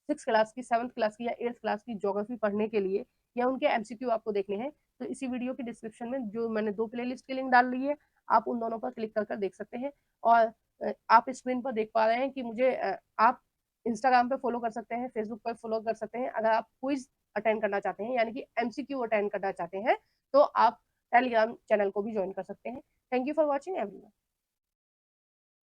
Speaker 1: 6 क्लास की, 7th क्लास की या 8th क्लास की ज्योग्राफी पढ़ने के लिए या उनके एमसीक्यू आपको देखने हैं तो इसी वीडियो के डिस्क्रिप्शन में जो मैंने 2 प्लेलिस्ट की लिंक डाल दी है, आप उन दोनों पर क्लिक कर देख सकते हैं। और आप स्क्रीन पर देख पा रहे हैं कि मुझे आप इंस्टाग्राम पे फॉलो कर सकते हैं, फेसबुक पर फॉलो कर सकते हैं। अगर आप क्विज अटेंड करना चाहते हैं यानी कि एमसीक्यू अटेंड करना चाहते हैं तो आप टेलीग्राम चैनल को भी ज्वाइन कर सकते हैं। Thank you for watching everyone.